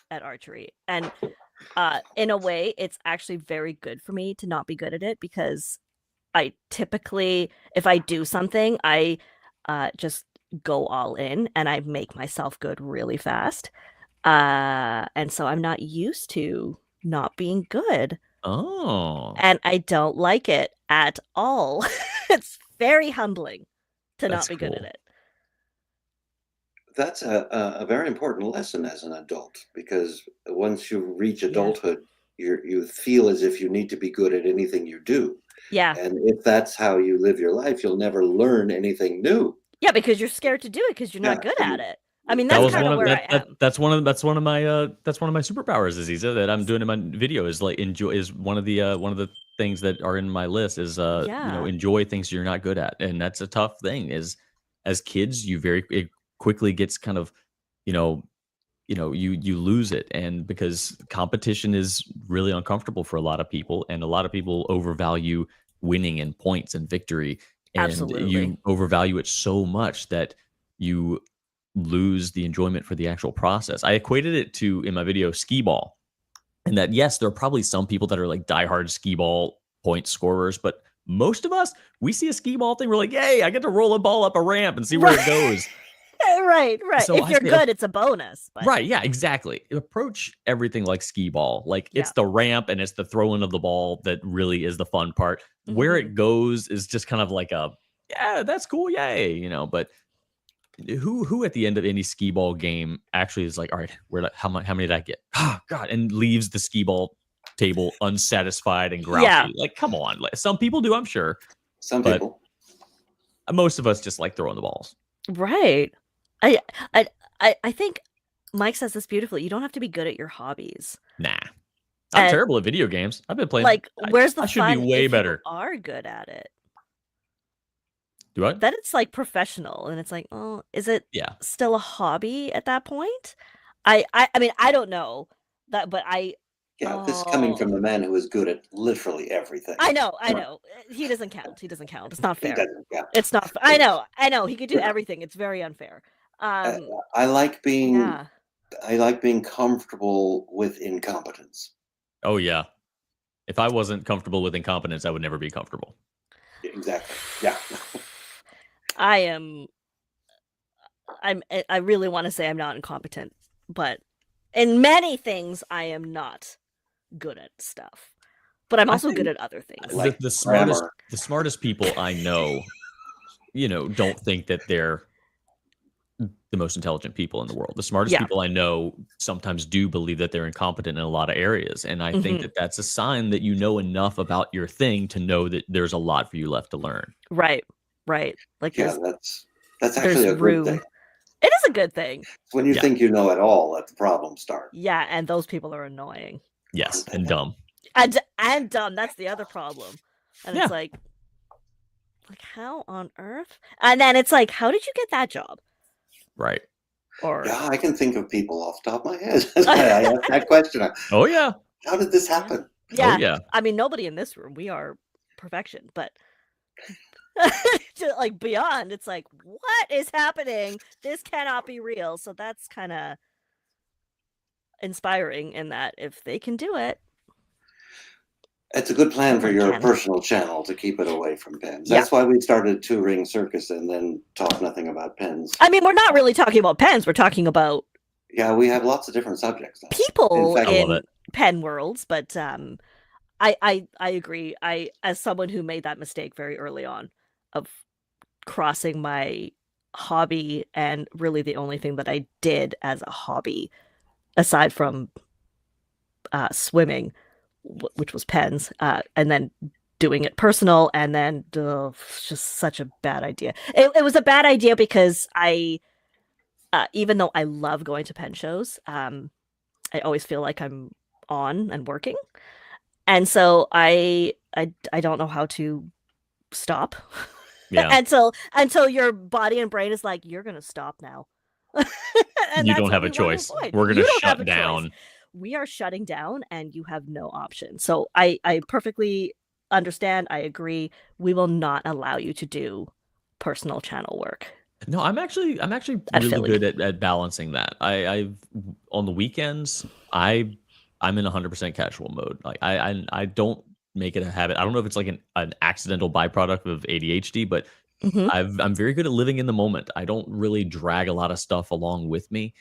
at archery, and in a way, it's actually very good for me to not be good at it, because I typically, if I do something, I just go all in and I make myself good really fast. And so I'm not used to not being good. Oh. And I don't like it at all. It's very humbling to not be good at it. That's a very important lesson as an adult, because once you reach adulthood, you feel as if you need to be good at anything you do. Yeah. And if that's how you live your life, you'll never learn anything new. Yeah, because you're scared to do it because you're not good at it. I mean, that's kind of where I am. That's one of my superpowers, Azizah, that I'm doing in my video, is like is one of the things that are in my list is enjoy things you're not good at. And that's a tough thing. Is as kids, it quickly gets kind of, you lose it. And because competition is really uncomfortable for a lot of people, and a lot of people overvalue winning and points and victory. And you overvalue it so much that you lose the enjoyment for the actual process. I equated it to, in my video, skee ball. And that, yes, there are probably some people that are like diehard skee ball point scorers, but most of us, we see a skee ball thing, we're like, yay, I get to roll a ball up a ramp and see where it goes. Right. So if you're good, it's a bonus. But... Right, yeah, exactly. Approach everything like skee ball. Like, it's the ramp and it's the throwing of the ball that really is the fun part. Where it goes is just kind of like that's cool, yay, but who at the end of any skee ball game actually is like, all right, how many did I get? Oh, God, and leaves the skee ball table unsatisfied and grouchy. Yeah. Like, come on. Some people do, I'm sure. Some people. Most of us just like throwing the balls. Right. I think Mike says this beautifully. You don't have to be good at your hobbies. Nah. I'm terrible at video games. I've been playing. Like, where's the I should fun be way if better. You are good at it? Do I? Then it's like professional, and it's like, oh, is it still a hobby at that point? I mean, I don't know that, but this coming from a man who is good at literally everything. I know. He doesn't count. It's not fair. He doesn't count. It's not. I know. He could do everything. It's very unfair. I like being Yeah. I like being comfortable with incompetence. Oh yeah. If I wasn't comfortable with incompetence, I would never be comfortable. Exactly. Yeah. I really want to say I'm not incompetent, but in many things I am not good at stuff. But I'm also good at other things. Like the grammar. smartest people I know, don't think that they're the most intelligent people in the world. The smartest Yeah. people I know sometimes do believe that they're incompetent in a lot of areas. And I think that that's a sign that you know enough about your thing to know that there's a lot for you left to learn. Right. Like Yeah, that's actually a good thing. It is a good thing. When you think you know it all, let the problem start. Yeah, and those people are annoying. Yes, and dumb. And dumb. That's the other problem. And it's like how on earth? And then it's like, how did you get that job? Right. Or yeah, I can think of people off the top of my head. I asked that question. Oh yeah. How did this happen? Yeah. Oh yeah. I mean, nobody in this room. We are perfection, but like beyond, it's like, what is happening? This cannot be real. So that's kind of inspiring in that if they can do it. It's a good plan for your personal channel to keep it away from pens. That's why we started Two Ring Circus and then talk nothing about pens. I mean, we're not really talking about pens. We're talking about we have lots of different subjects now. People in pen worlds, but I agree. As someone who made that mistake very early on of crossing my hobby and really the only thing that I did as a hobby aside from swimming, which was pens, and then doing it personal, and then just such a bad idea. It was a bad idea because I even though I love going to pen shows, I always feel like I'm on and working, and so I don't know how to stop. Yeah. until your body and brain is like, you're gonna stop now. You don't have a choice. We're gonna shut down. We are shutting down, and you have no option. So I perfectly understand. I agree. We will not allow you to do personal channel work. No, I'm actually really good at balancing that. I've on the weekends, I'm in 100% casual mode. Like I don't make it a habit. I don't know if it's like an accidental byproduct of ADHD, but I'm very good at living in the moment. I don't really drag a lot of stuff along with me.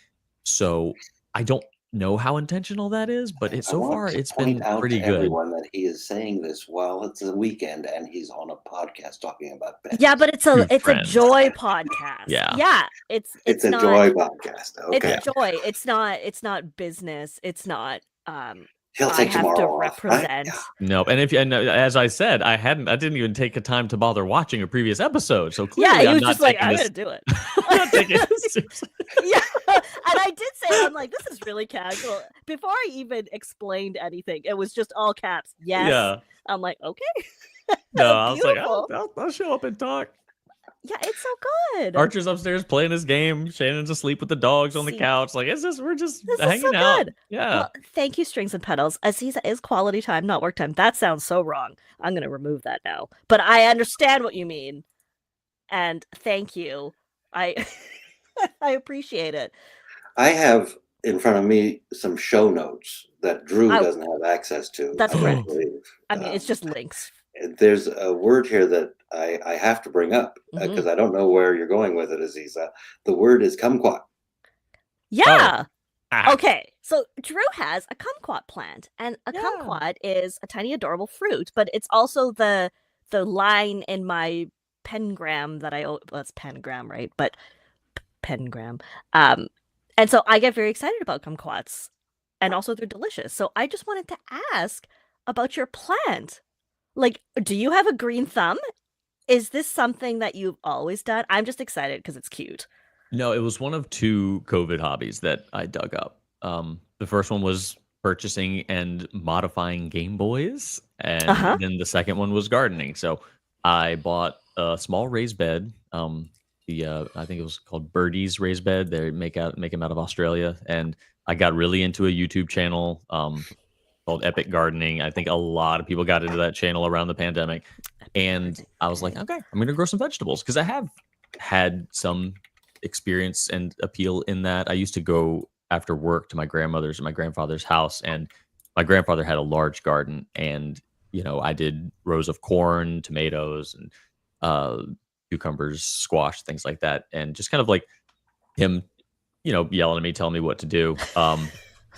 So I don't know how intentional that is, but so far it's been pretty good. Everyone that he is saying this while it's a weekend and he's on a podcast talking about pens. Yeah, but it's a joy podcast. Yeah, it's a not, joy podcast. Okay. It's a joy. It's not business. It's not he'll take I have to off, represent. Right? No, and as I said, I didn't even take the time to bother watching a previous episode. So clearly, yeah, I'm was not just like, I'm this... gonna do it. I'm not taking this seriously. Yeah, and I did say, I'm like, this is really casual. Before I even explained anything, it was just all caps. Yes. Yeah. I'm like, okay. No, I was like, I'll show up and talk. Yeah, it's so good. Archer's upstairs playing his game. Shannon's asleep with the dogs on the couch. Like, we're just hanging out. Good. Yeah. Well, thank you, Strings and Pedals. Azizah is quality time, not work time. That sounds so wrong. I'm going to remove that now. But I understand what you mean. And thank you. I appreciate it. I have in front of me some show notes that Drew doesn't have access to. That's great. I mean, it's just links. There's a word here that I have to bring up because I don't know where you're going with it, Azizah. The word is kumquat. Yeah. Okay. So Drew has a kumquat plant, and a kumquat is a tiny, adorable fruit, but it's also the line in my pengram that it's pentagram, right? But pengram. And so I get very excited about kumquats, and also they're delicious. So I just wanted to ask about your plant. Like, do you have a green thumb? Is this something that you've always done? I'm just excited because it's cute. No, it was one of 2 COVID hobbies that I dug up. The first one was purchasing and modifying Game Boys, and then the second one was gardening. So I bought a small raised bed. I think it was called Birdie's raised bed. They make them out of Australia, and I got really into a YouTube channel called Epic Gardening. I think a lot of people got into that channel around the pandemic, and I was like, okay, I'm gonna grow some vegetables because I have had some experience and appeal in that. I used to go after work to my grandmother's and my grandfather's house, and my grandfather had a large garden, and I did rows of corn, tomatoes, and uh, cucumbers, squash, things like that, and just kind of like him, yelling at me, telling me what to do.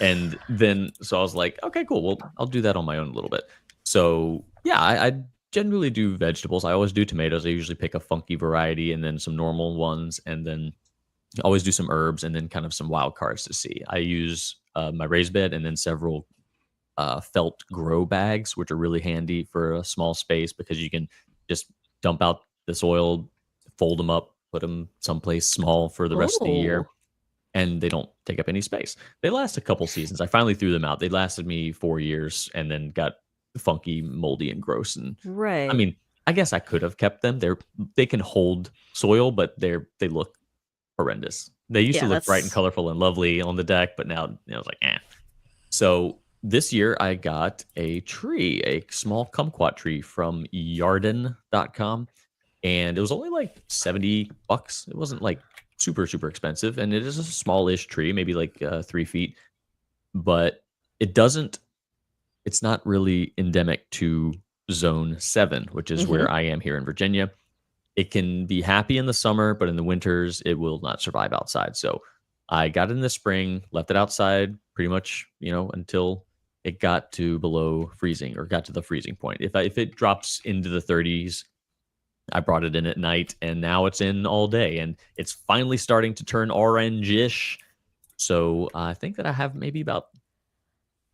And then so I was like, okay, cool. Well, I'll do that on my own a little bit. So yeah, I generally do vegetables. I always do tomatoes. I usually pick a funky variety and then some normal ones, and then always do some herbs and then kind of some wild cards to see. I use my raised bed and then several felt grow bags, which are really handy for a small space because you can just dump out the soil, fold them up, put them someplace small for the rest of the year, and they don't take up any space. They last a couple seasons. I finally threw them out. They lasted me 4 years and then got funky, moldy, and gross. And Right. I mean, I guess I could have kept them. They can hold soil, but they look horrendous. They used to look bright and colorful and lovely on the deck, but now I was like, eh. So this year I got a tree, a small kumquat tree from yarden.com, and it was only like $70. It wasn't like super, super expensive, and it is a smallish tree, maybe like 3 feet, but it's not really endemic to zone 7, which is where I am here in Virginia. It can be happy in the summer, but in the winters, it will not survive outside. So I got it in the spring, left it outside pretty much, until it got to below freezing or got to the freezing point. If it drops into the 30s, I brought it in at night, and now it's in all day, and it's finally starting to turn orange-ish. So I think that I have maybe about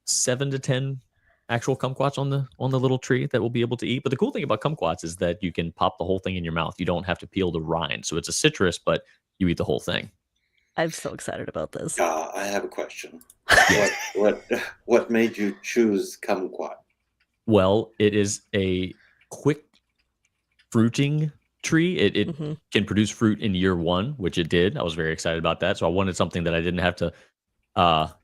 7 to 10 actual kumquats on the little tree that we'll be able to eat. But the cool thing about kumquats is that you can pop the whole thing in your mouth. You don't have to peel the rind. So it's a citrus, but you eat the whole thing. I'm so excited about this. I have a question. What made you choose kumquat? Well, it is a quick fruiting tree. It can produce fruit in year 1, which it did. I was very excited about that. So I wanted something that I didn't have to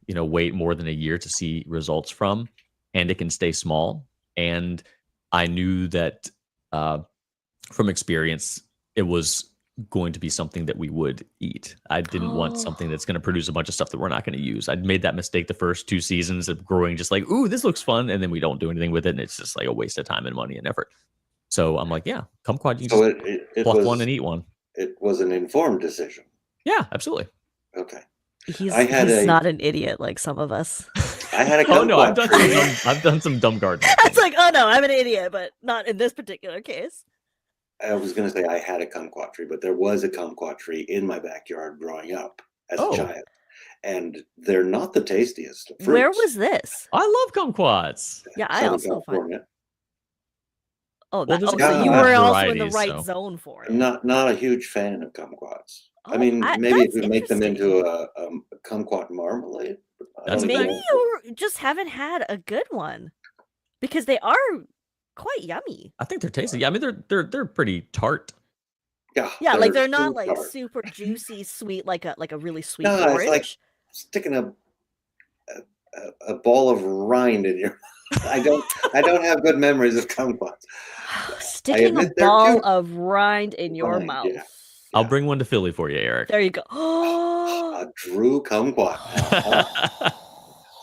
wait more than a year to see results from, and it can stay small. And I knew that from experience, it was going to be something that we would eat. I didn't want something that's going to produce a bunch of stuff that we're not going to use. I'd made that mistake the first 2 seasons of growing just like, ooh, this looks fun, and then we don't do anything with it, and it's just like a waste of time and money and effort. So I'm like, yeah, kumquat, you can just pluck one and eat one. It was an informed decision. Yeah, absolutely. Okay. He's not an idiot like some of us. I had a kumquat Oh no, I've done some dumb gardening. It's like, oh no, I'm an idiot, but not in this particular case. I was going to say I had a kumquat tree, but there was a kumquat tree in my backyard growing up as a child. And they're not the tastiest fruits. Where was this? I love kumquats. Yeah, I also find it. Oh, so you were also in the right zone for it. Not a huge fan of kumquats. Oh, I mean, maybe if we make them into a kumquat marmalade. Maybe you just haven't had a good one, because they are quite yummy. I think they're tasty. Yeah, I mean they're pretty tart. Yeah, like they're not like super juicy sweet like a really sweet orange. It's like sticking a ball of rind in your I don't have good memories of kumquats. Sticking a ball of rind in your mouth. Yeah. I'll bring one to Philly for you, Eric. There you go. A true kumquat.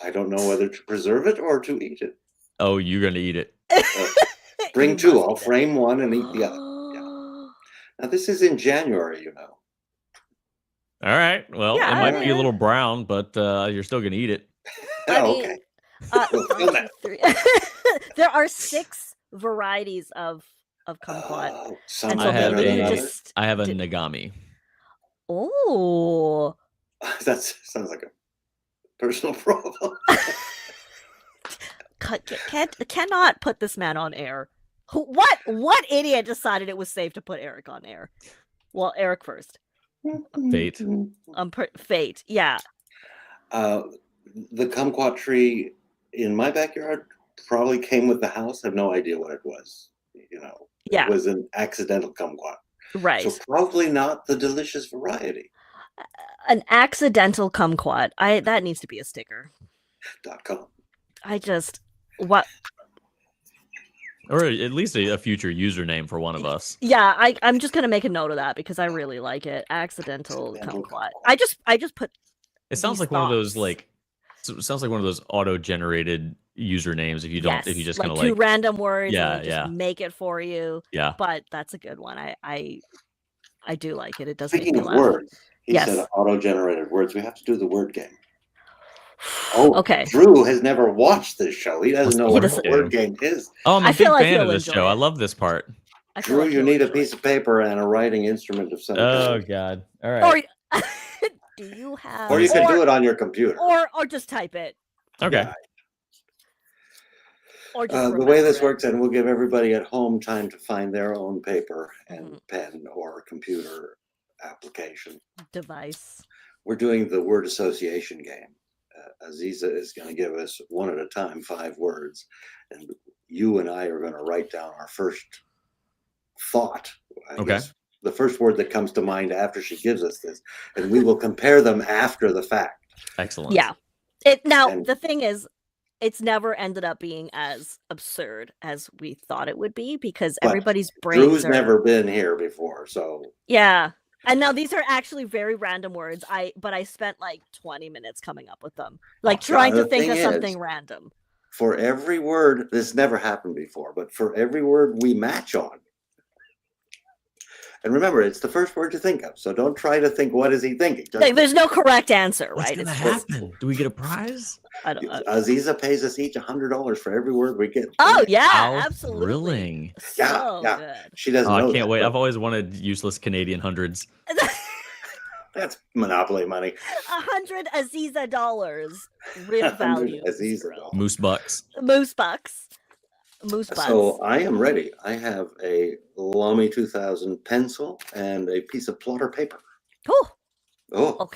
I don't know whether to preserve it or to eat it. Oh, you're gonna eat it. Bring 2. I'll frame one and eat the other. Yeah. Now this is in January, All right. Well, it might be a little brown, but you're still gonna eat it. Okay. There are 6 varieties of kumquat. And I have a Nagami. Oh, that sounds like a personal problem. Cannot put this man on air. What idiot decided it was safe to put Eric on air? Well, Eric first. Fate. Fate. Yeah. The kumquat tree in my backyard probably came with the house. I have no idea what it was. Yeah. It was an accidental kumquat. Right. So probably not the delicious variety. An accidental kumquat. That needs to be a sticker. .com. What? Or at least a future username for one of us. Yeah, I'm just gonna make a note of that because I really like it. Accidental kumquat. I just put. It sounds like one of those like. It sounds like one of those auto-generated usernames. If you don't, if you just like kind of two like random words, Yeah, and just make it for you. Yeah. But that's a good one. I do like it. It does Speaking make of me laugh. words, he said Yes. auto-generated words. We have to do the word game. Oh, Okay. Drew has never watched this show. He doesn't know what the the word game is. Oh, I'm a I big feel like fan of he'll this enjoy show. I it. love this part. Drew, like you need a piece of paper and a writing instrument of some kind. God! All right. Or do you have? Or you can do it on your computer. Or just type it. Okay. Yeah. Or just the way this it. works, and we'll give everybody at home time to find their own paper and pen or computer application device. We're doing the word association game. Azizah is going to give us one at a time 5 words, and you and I are going to write down our first thought. I guess the first word that comes to mind after she gives us this, and we will compare them after the fact. Excellent. Yeah. The thing is, it's never ended up being as absurd as we thought it would be because everybody's brains Drew's never been here before, so yeah. And now these are actually very random words. But I spent like 20 minutes coming up with them, like trying to think of something random. For every word, this never happened before, but for every word we match on. And remember, it's the first word you think of, so don't try to think, what is he thinking? There's no correct answer, right? What's gonna happen? Do we get a prize? I don't know. Azizah pays us each $100 for every word we get. Oh yeah, How absolutely. Thrilling. So yeah. Good. She doesn't know I can't that, wait. I've always wanted useless Canadian hundreds. That's Monopoly money. 100 Azizah dollars, real value. Azizah Moose bucks. Moose bucks. Moose bucks. So I am ready. I have a Lamy 2000 pencil and a piece of plotter paper. Cool. Oh.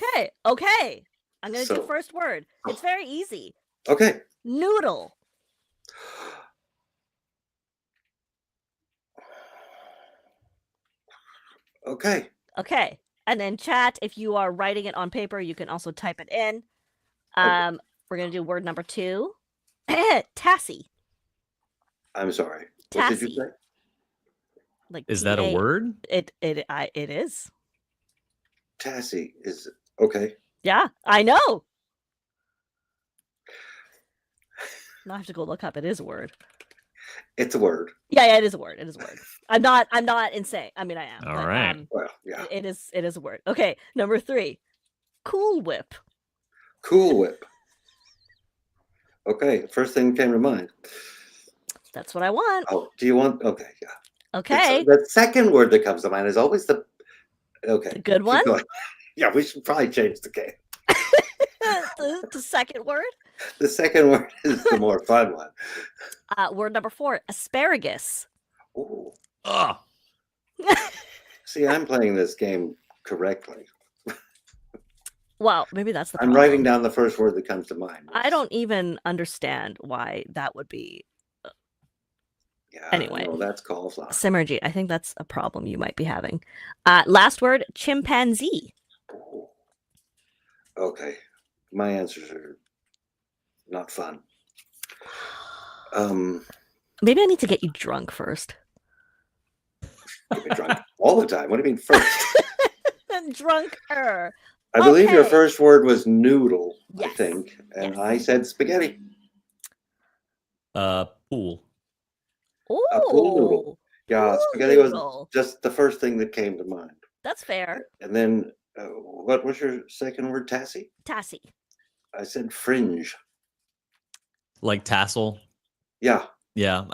Okay. I'm gonna do first word. It's very easy. Okay. Noodle. Okay. And then chat, if you are writing it on paper, you can also type it in. We're gonna do word number 2. Tassie. I'm sorry. Tassie. What did you say? Like is that a word? It is. Tassie is okay. Yeah, I know. Now I have to go look up. It is a word. It's a word. Yeah, it is a word. I'm not insane. I mean, I am. All right. Well, yeah. It is a word. Okay, number 3. Cool Whip. Cool Whip. Okay, first thing that came to mind. That's what I want. Oh, do you want? Okay, yeah. Okay. The second word that comes to mind is always the good one. Yeah, we should probably change the game. The second word. The second word is the more fun one. Word number 4, asparagus. Ooh. Oh. See, I'm playing this game correctly. Well, maybe that's the problem. I'm writing down the first word that comes to mind. I don't even understand why that would be. Yeah. Anyway, that's cauliflower. Symergy. I think that's a problem you might be having. Last word, chimpanzee. Ooh. Okay, my answers are not fun. Maybe I need to get you drunk first. Get me drunk all the time. What do you mean first? Drunker. I believe your first word was noodle, yes. I think. And I said spaghetti. Pool. Ooh. A pool noodle. Yeah, spaghetti was just the first thing that came to mind. That's fair. And then, what was your second word, Tassie? Tassie. I said fringe. Like tassel? Yeah. Yeah,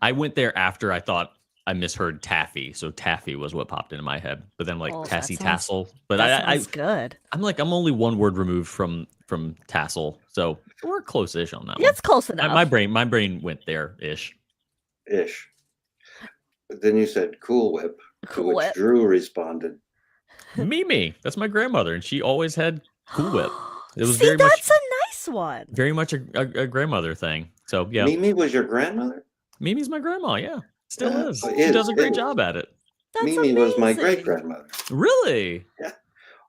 I went there after I thought I misheard taffy, so taffy was what popped into my head. But then tassel. But that's good. I'm only one word removed from tassel, so we're close-ish on that one. It's close enough. My brain went there ish. But then you said Cool Whip, to which Drew responded. Mimi, that's my grandmother, and she always had Cool Whip. It was that's a nice one. Very much a grandmother thing. So yeah. Mimi was your grandmother? Mimi's my grandma, yeah. Still is. She does a great job at it. That's Mimi amazing. was my great grandmother. Really? Yeah.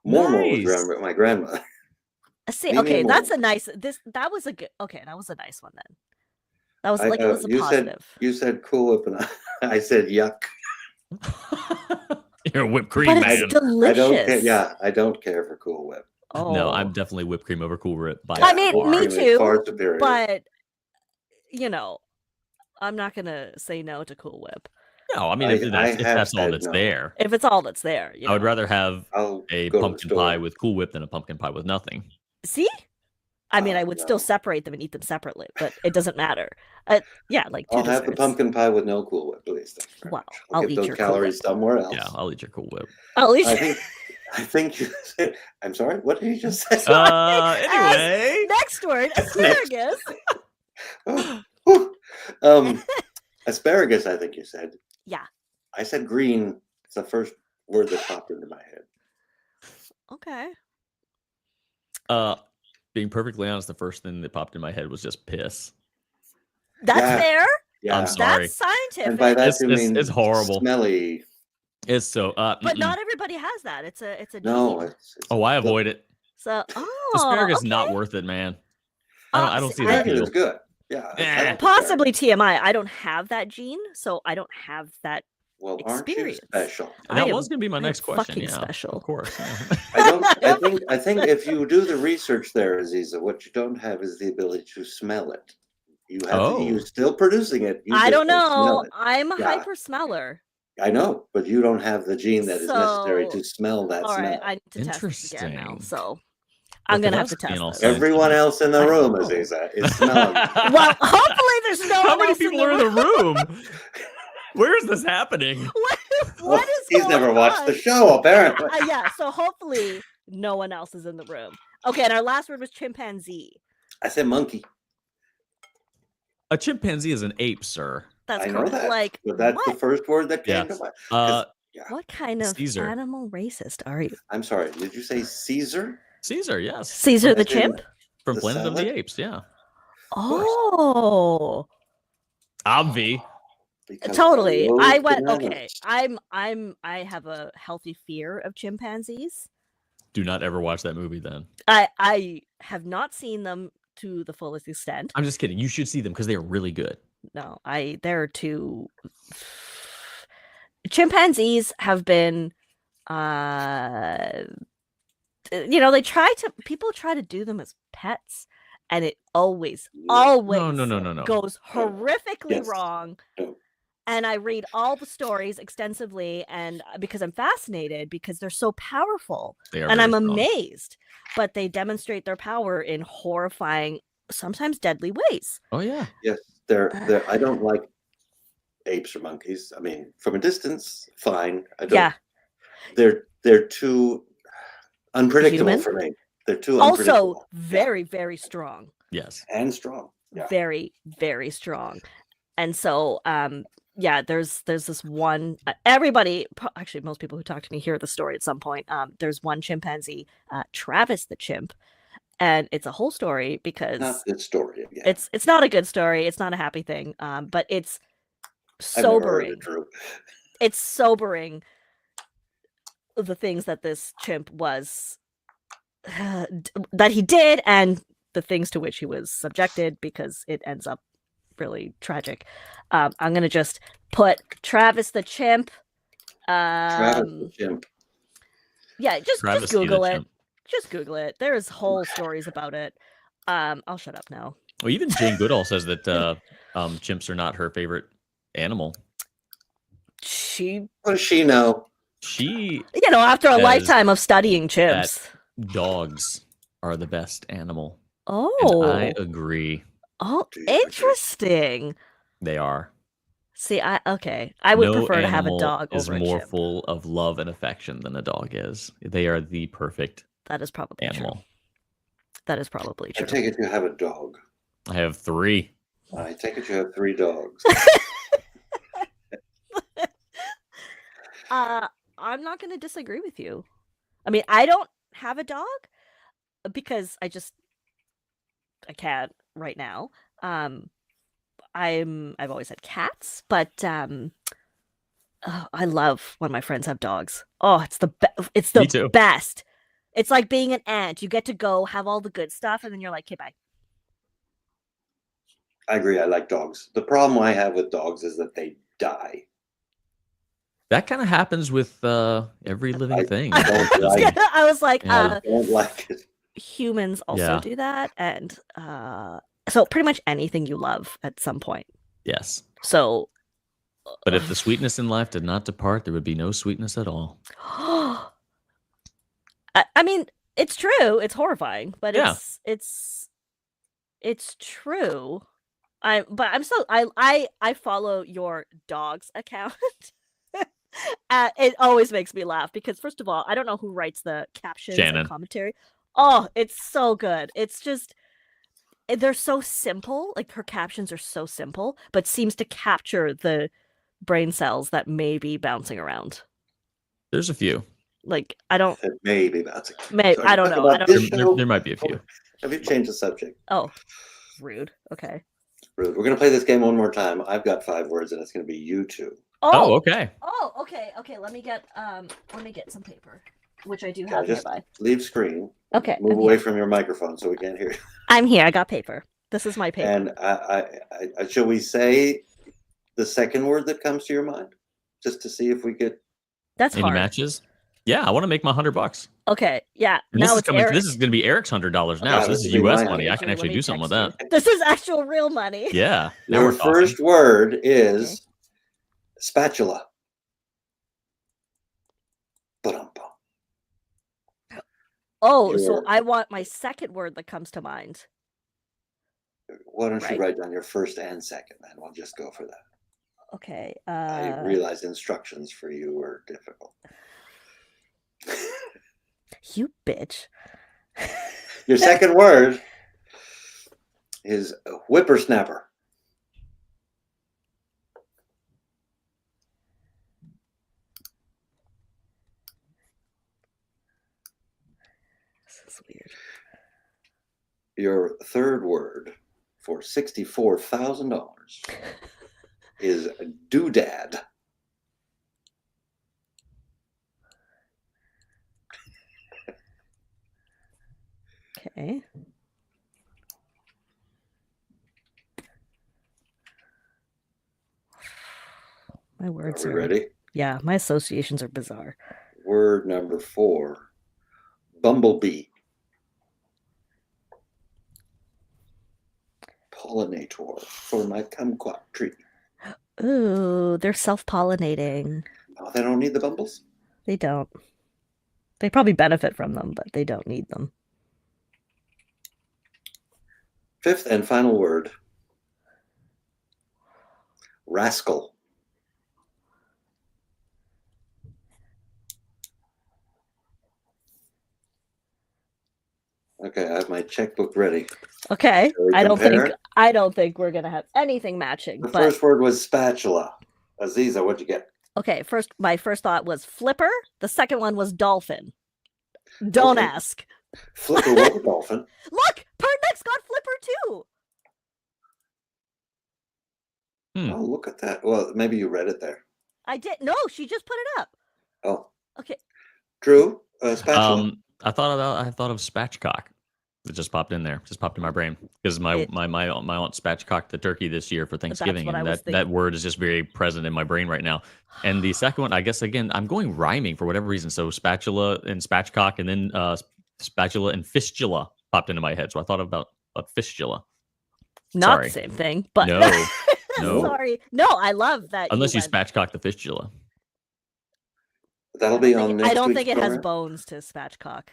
Mormo was my grandmother. See, okay, that's a nice that was a good that was a nice one then. That was like it was a positive. You said Cool Whip, and I said yuck. You're a whipped cream But man. it's delicious. I don't care. Yeah, I don't care for Cool Whip. Oh. No, I'm definitely whipped cream over Cool Whip. I mean, me too. Far superior. But I'm not gonna say no to Cool Whip. No, I mean, if that's all that's there. If it's all that's there, I would rather have a pumpkin pie with Cool Whip than a pumpkin pie with nothing. See? I mean, I would still separate them and eat them separately, but it doesn't matter. Yeah, like I'll have the pumpkin pie with no Cool Whip, please. Well, I'll eat those your calories somewhere else. Yeah, I'll eat your Cool Whip. I'll eat. I think you said. I'm sorry. What did you just say? Anyway, next word, asparagus. Asparagus. I think you said. Yeah. I said green. It's the first word that popped into my head. Okay. Being perfectly honest, the first thing that popped in my head was just piss. That's fair. Yeah. I'm sorry. That's scientific. And by that you mean it's horrible. Smelly. It's so. But not everybody has that. It's a. No. Gene. I avoid it. So asparagus not worth it, man. I don't see that. It's good. Yeah. Possibly TMI. I don't have that gene, so I don't have that. Well, experience. Aren't you special? That was going to be my next question. Fucking special. Of course. I think if you do the research there, Azizah, what you don't have is the ability to smell it. You have you're still producing it. I don't know. I'm a hyper smeller. I know, but you don't have the gene that is necessary to smell that smell. All right, I need to test this again now. So I'm going to have to test this. Everyone else in the room, Azizah, is smelling. Well, hopefully there's no one How many people are in the room? Where is this happening? What is he's never watched the show, apparently. Yeah, so hopefully no one else is in the room. Okay, and our last word was chimpanzee. I said monkey. A chimpanzee is an ape, sir. That's correct. Like, but that's the first word that came to mind. What kind of animal racist are you? I'm sorry, did you say Caesar? Caesar, yes. Caesar the chimp? From Planet of the Apes, yeah. Oh. Obvi. Totally. I went okay. I have a healthy fear of chimpanzees. Do not ever watch that movie then. I have not seen them to the fullest extent. I'm just kidding. You should see them because they are really good. No, they're too. Chimpanzees have been people try to do them as pets, and it always no. goes horrifically wrong. No. And I read all the stories extensively, and because I'm fascinated, because they're so powerful, and I'm amazed. But they demonstrate their power in horrifying, sometimes deadly ways. Oh yeah, yes. They're. I don't like apes or monkeys. I mean, from a distance, fine. I don't. Yeah. They're too unpredictable for me. They're too unpredictable. Also, very, very strong. Yes, and strong. Yeah. Very, very strong. And so, there's this one. Everybody, actually, most people who talk to me hear the story at some point. There's one chimpanzee, Travis the chimp, and it's a whole story because not a good story. Yeah. It's not a good story. It's not a happy thing. But it's sobering. It's sobering. The things that this chimp was that he did, and the things to which he was subjected, because it ends up really tragic. I'm gonna just put Travis the chimp. Travis the chimp. Yeah, just Google it. Just Google it. There's whole stories about it. I'll shut up now. Well, even Jane Goodall says that chimps are not her favorite animal. What does she know? She, after a lifetime of studying chimps, dogs are the best animal. Oh, and I agree. Oh, interesting. They are. See, I would prefer to have a dog over a chimp. Is more full of love and affection than a dog is. They are the perfect. That is probably animal. True. That is probably true. I take it you have a dog. I have 3. I take it you have 3 dogs. I'm not going to disagree with you. I mean, I don't have a dog because I can't right now. I've always had cats, but I love when my friends have dogs. Oh, it's the best. It's like being an aunt. You get to go have all the good stuff, and then you're like, "Okay, bye." I agree. I like dogs. The problem I have with dogs is that they die. That kind of happens with every living thing. I was like, I don't like it. Humans also do that, and so pretty much anything you love at some point. Yes. So, but if the sweetness in life did not depart, there would be no sweetness at all. I mean, it's true. It's horrifying, but it's true. I follow your dog's account. It always makes me laugh because, first of all, I don't know who writes the captions and commentary. Oh, it's so good. It's just, they're so simple. Like, her captions are so simple, but seems to capture the brain cells that may be bouncing around. There's a few. Like, I don't. Maybe bouncing. I don't know. There might be a few. Have you changed the subject? Oh, rude. Okay. Rude. We're going to play this game one more time. I've got 5 words, and it's going to be you two. Oh, okay. Oh, okay. Okay, let me get some paper, which I do have nearby. Leave screen. Okay. Move away from your microphone so we can't hear you. I'm here. I got paper. This is my paper. And I shall we say the second word that comes to your mind, just to see if we get. That's any hard. Matches. Yeah, I want to make my $100. Okay. Yeah. And now this is going to be Eric's $100 now. So this is U.S. money. I can actually do something with that. This is actual real money. Yeah. Your first word is spatula. Oh, so I want my second word that comes to mind. Why don't you write down your first and second, then we'll just go for that. Okay. I realize instructions for you were difficult. You bitch. Your second word is whippersnapper. This is weird. Your third word for $64,000 is doodad. Okay. My words are ready. Yeah, my associations are bizarre. Word number 4, bumblebee. Pollinator for my kumquat tree. Ooh, they're self-pollinating. Oh, they don't need the bumbles? They don't. They probably benefit from them, but they don't need them. Fifth and final word, rascal. Okay, I have my checkbook ready. Okay, I don't think we're gonna have anything matching. The first word was spatula. Azizah, what'd you get? Okay, my first thought was flipper. The second one was dolphin. Don't ask. Flipper was a dolphin. Look, Pertnex got flipper too. Oh, look at that. Well, maybe you read it there. I did. No, she just put it up. Oh. Okay. Drew, spatula. I thought of spatchcock. It just popped in there. Just popped in my brain because my aunt spatchcocked the turkey this year for Thanksgiving, and that word is just very present in my brain right now. And the second one, I guess again, I'm going rhyming for whatever reason. So spatula and spatchcock, and then spatula and fistula popped into my head. So I thought about fistula. Not the same thing, but no. Sorry, no, I love that. Unless you spatchcock the fistula. That'll be on next I don't think it program. has bones to spatchcock.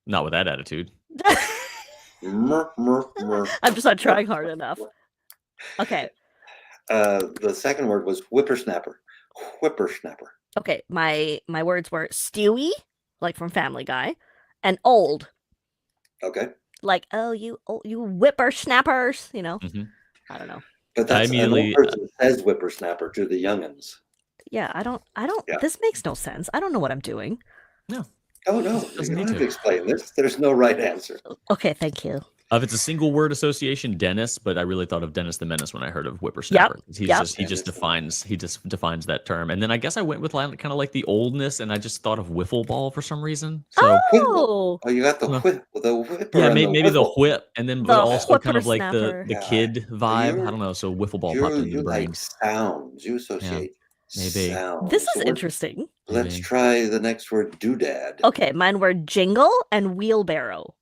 Not with that attitude. I'm just not trying hard enough. Okay. The second word was whippersnapper. Whippersnapper. Okay, my words were Stewie, like from Family Guy, and old. Okay. Like, oh, you whippersnappers, you know. Mm-hmm. I don't know. But that's immediately person says whippersnapper to the youngins. Yeah, I don't. Yeah. This makes no sense. I don't know what I'm doing. No. Oh no! You don't have to explain this. There's no right answer. Okay, thank you. If it's a single word association, Dennis, but I really thought of Dennis the Menace when I heard of whippersnapper. He just defines that term. And then I guess I went with kind of like the oldness, and I just thought of wiffle ball for some reason. So you got the whip, yeah, maybe the whip, and then but also kind of like the kid vibe. I don't know. So wiffle ball popped into the brain. Like sounds. You associate maybe sounds. This is interesting. Let's try the next word, doodad. Okay, mine were jingle and wheelbarrow.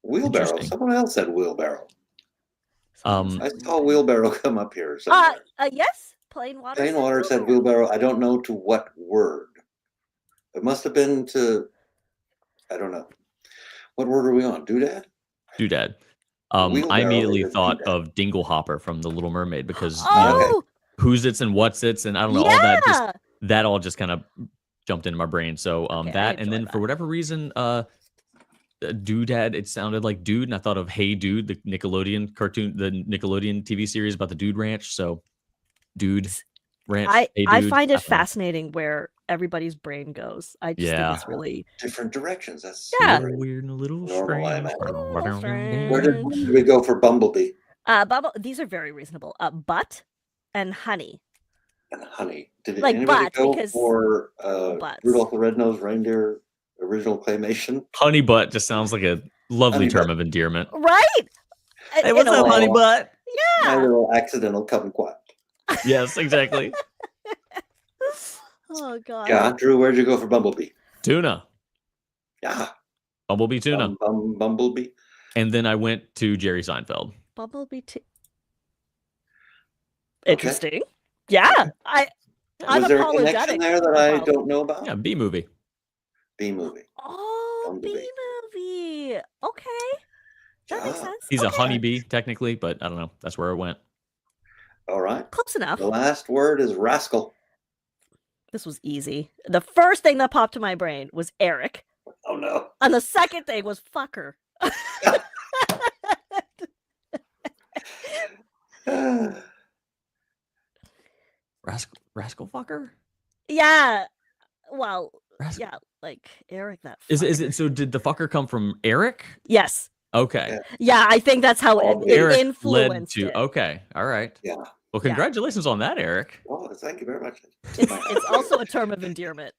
Wheelbarrow. Someone else said wheelbarrow. I saw Mm. wheelbarrow come up here somewhere. Yes, plain water. Plain water said wheelbarrow. I don't know to what word. It must have been to. I don't know. What word are we on? Doodad. Doodad. I immediately thought of Dingle Hopper from The Little Mermaid because who's its and what's its and I don't know all that. That all just kind of jumped into my brain. So that and then for whatever reason, Doodad, it sounded like dude, and I thought of Hey Dude, the Nickelodeon cartoon, the Nickelodeon TV series about the Dude Ranch. So, Dude Ranch. I find it fascinating where everybody's brain goes. I just think it's really different directions. That's weird and a little strange. Where did we go for Bumblebee? These are very reasonable. Butt and honey. And honey. Did like anybody go for Rudolph the Red-Nosed Reindeer? Original claymation. Honey butt just sounds like a lovely term of endearment. Right? Hey, what's up, honey butt? Yeah. My little accidental kumquat. Yes, exactly. Oh, God. Yeah, Drew, where'd you go for Bumblebee? Tuna. Yeah. Bumblebee tuna. Bumblebee. And then I went to Jerry Seinfeld. Bumblebee Interesting. Yeah. I'm Was there a apologetic connection there that I don't know about? Yeah, B movie. B movie. Oh, B movie. Okay. That makes sense. He's a honeybee, technically, but I don't know. That's where it went. All right. Close enough. The last word is rascal. This was easy. The first thing that popped to my brain was Eric. Oh, no. And the second thing was fucker. Rascal fucker? Yeah. Well, yeah, like Eric. That is it? So did the fucker come from Eric? Yes. Okay. Yeah, I think that's how it influenced led to. it. Okay. All right. Yeah. Well, congratulations on that, Eric. Oh, thank you very much. It's also a term of endearment.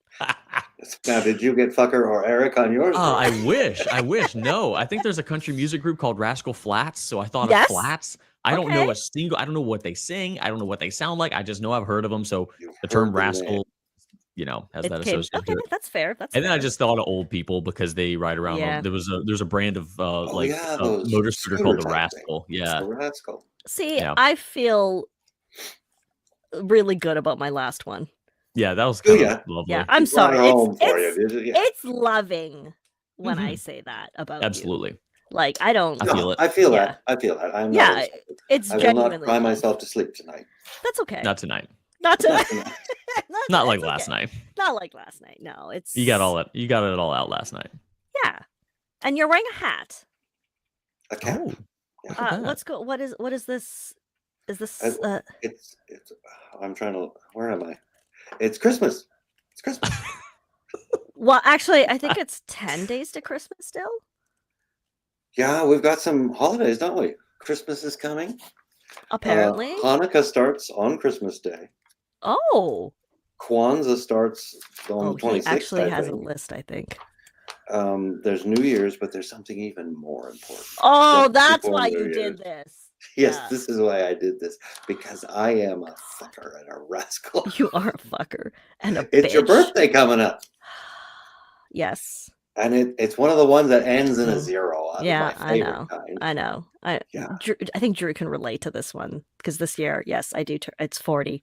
Now, did you get fucker or Eric on yours? I wish. No, I think there's a country music group called Rascal Flatts, so I thought of Flats. I don't know I don't know what they sing. I don't know what they sound like. I just know I've heard of them. So the term rascal, has that associated okay, to it. That's fair. Then I just thought of old people because they ride around. Yeah. There's a brand of those motor scooter called the Rascal. Thing. Yeah. The Rascal. See, I feel really good about my last one. Yeah, that was kind of lovely. Yeah, I'm sorry. It's loving when I say that about Absolutely. you. Like I don't. I feel it. I feel that. I'm not. It's I genuinely. will not cry myself to sleep tonight. That's okay. Not tonight. Not tonight. Not like last night. Not like last night. No, it's. You got it all out last night. Yeah, and you're wearing a hat. A cap. Oh, let's go. What is this? Is this? It's. I'm trying to. Where am I? It's Christmas. It's Christmas. Well, actually, I think it's 10 days to Christmas still. Yeah, we've got some holidays, don't we? Christmas is coming. Apparently. Hanukkah starts on Christmas Day. Oh. Kwanzaa starts on the 26th. He actually has a list, I think. There's New Year's, but there's something even more important. Oh, that's why you did this. Yes, this is why I did this. Because I am a fucker and a rascal. You are a fucker and a It's bitch. your birthday coming up. Yes. And it's one of the ones that ends in a 0. Yeah, I know. I think Drew can relate to this one because this year, yes, I do. It's 40.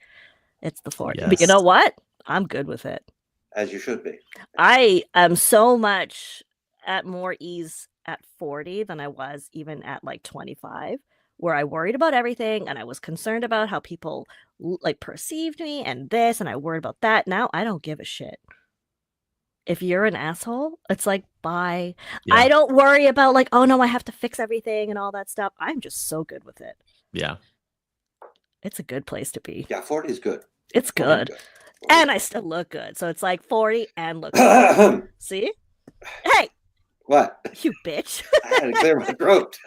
It's the 40. Yes. But you know what? I'm good with it. As you should be. I am so much at more ease at 40 than I was even at like 25, where I worried about everything and I was concerned about how people like perceived me and this, and I worried about that. Now I don't give a shit. If you're an asshole, it's like, bye. Yeah. I don't worry about like, oh no, I have to fix everything and all that stuff. I'm just so good with it. Yeah. It's a good place to be. Yeah, 40 is good. It's good. And I still look good. So it's like 40 and look good. See? Hey, What? You bitch. I had to clear my throat.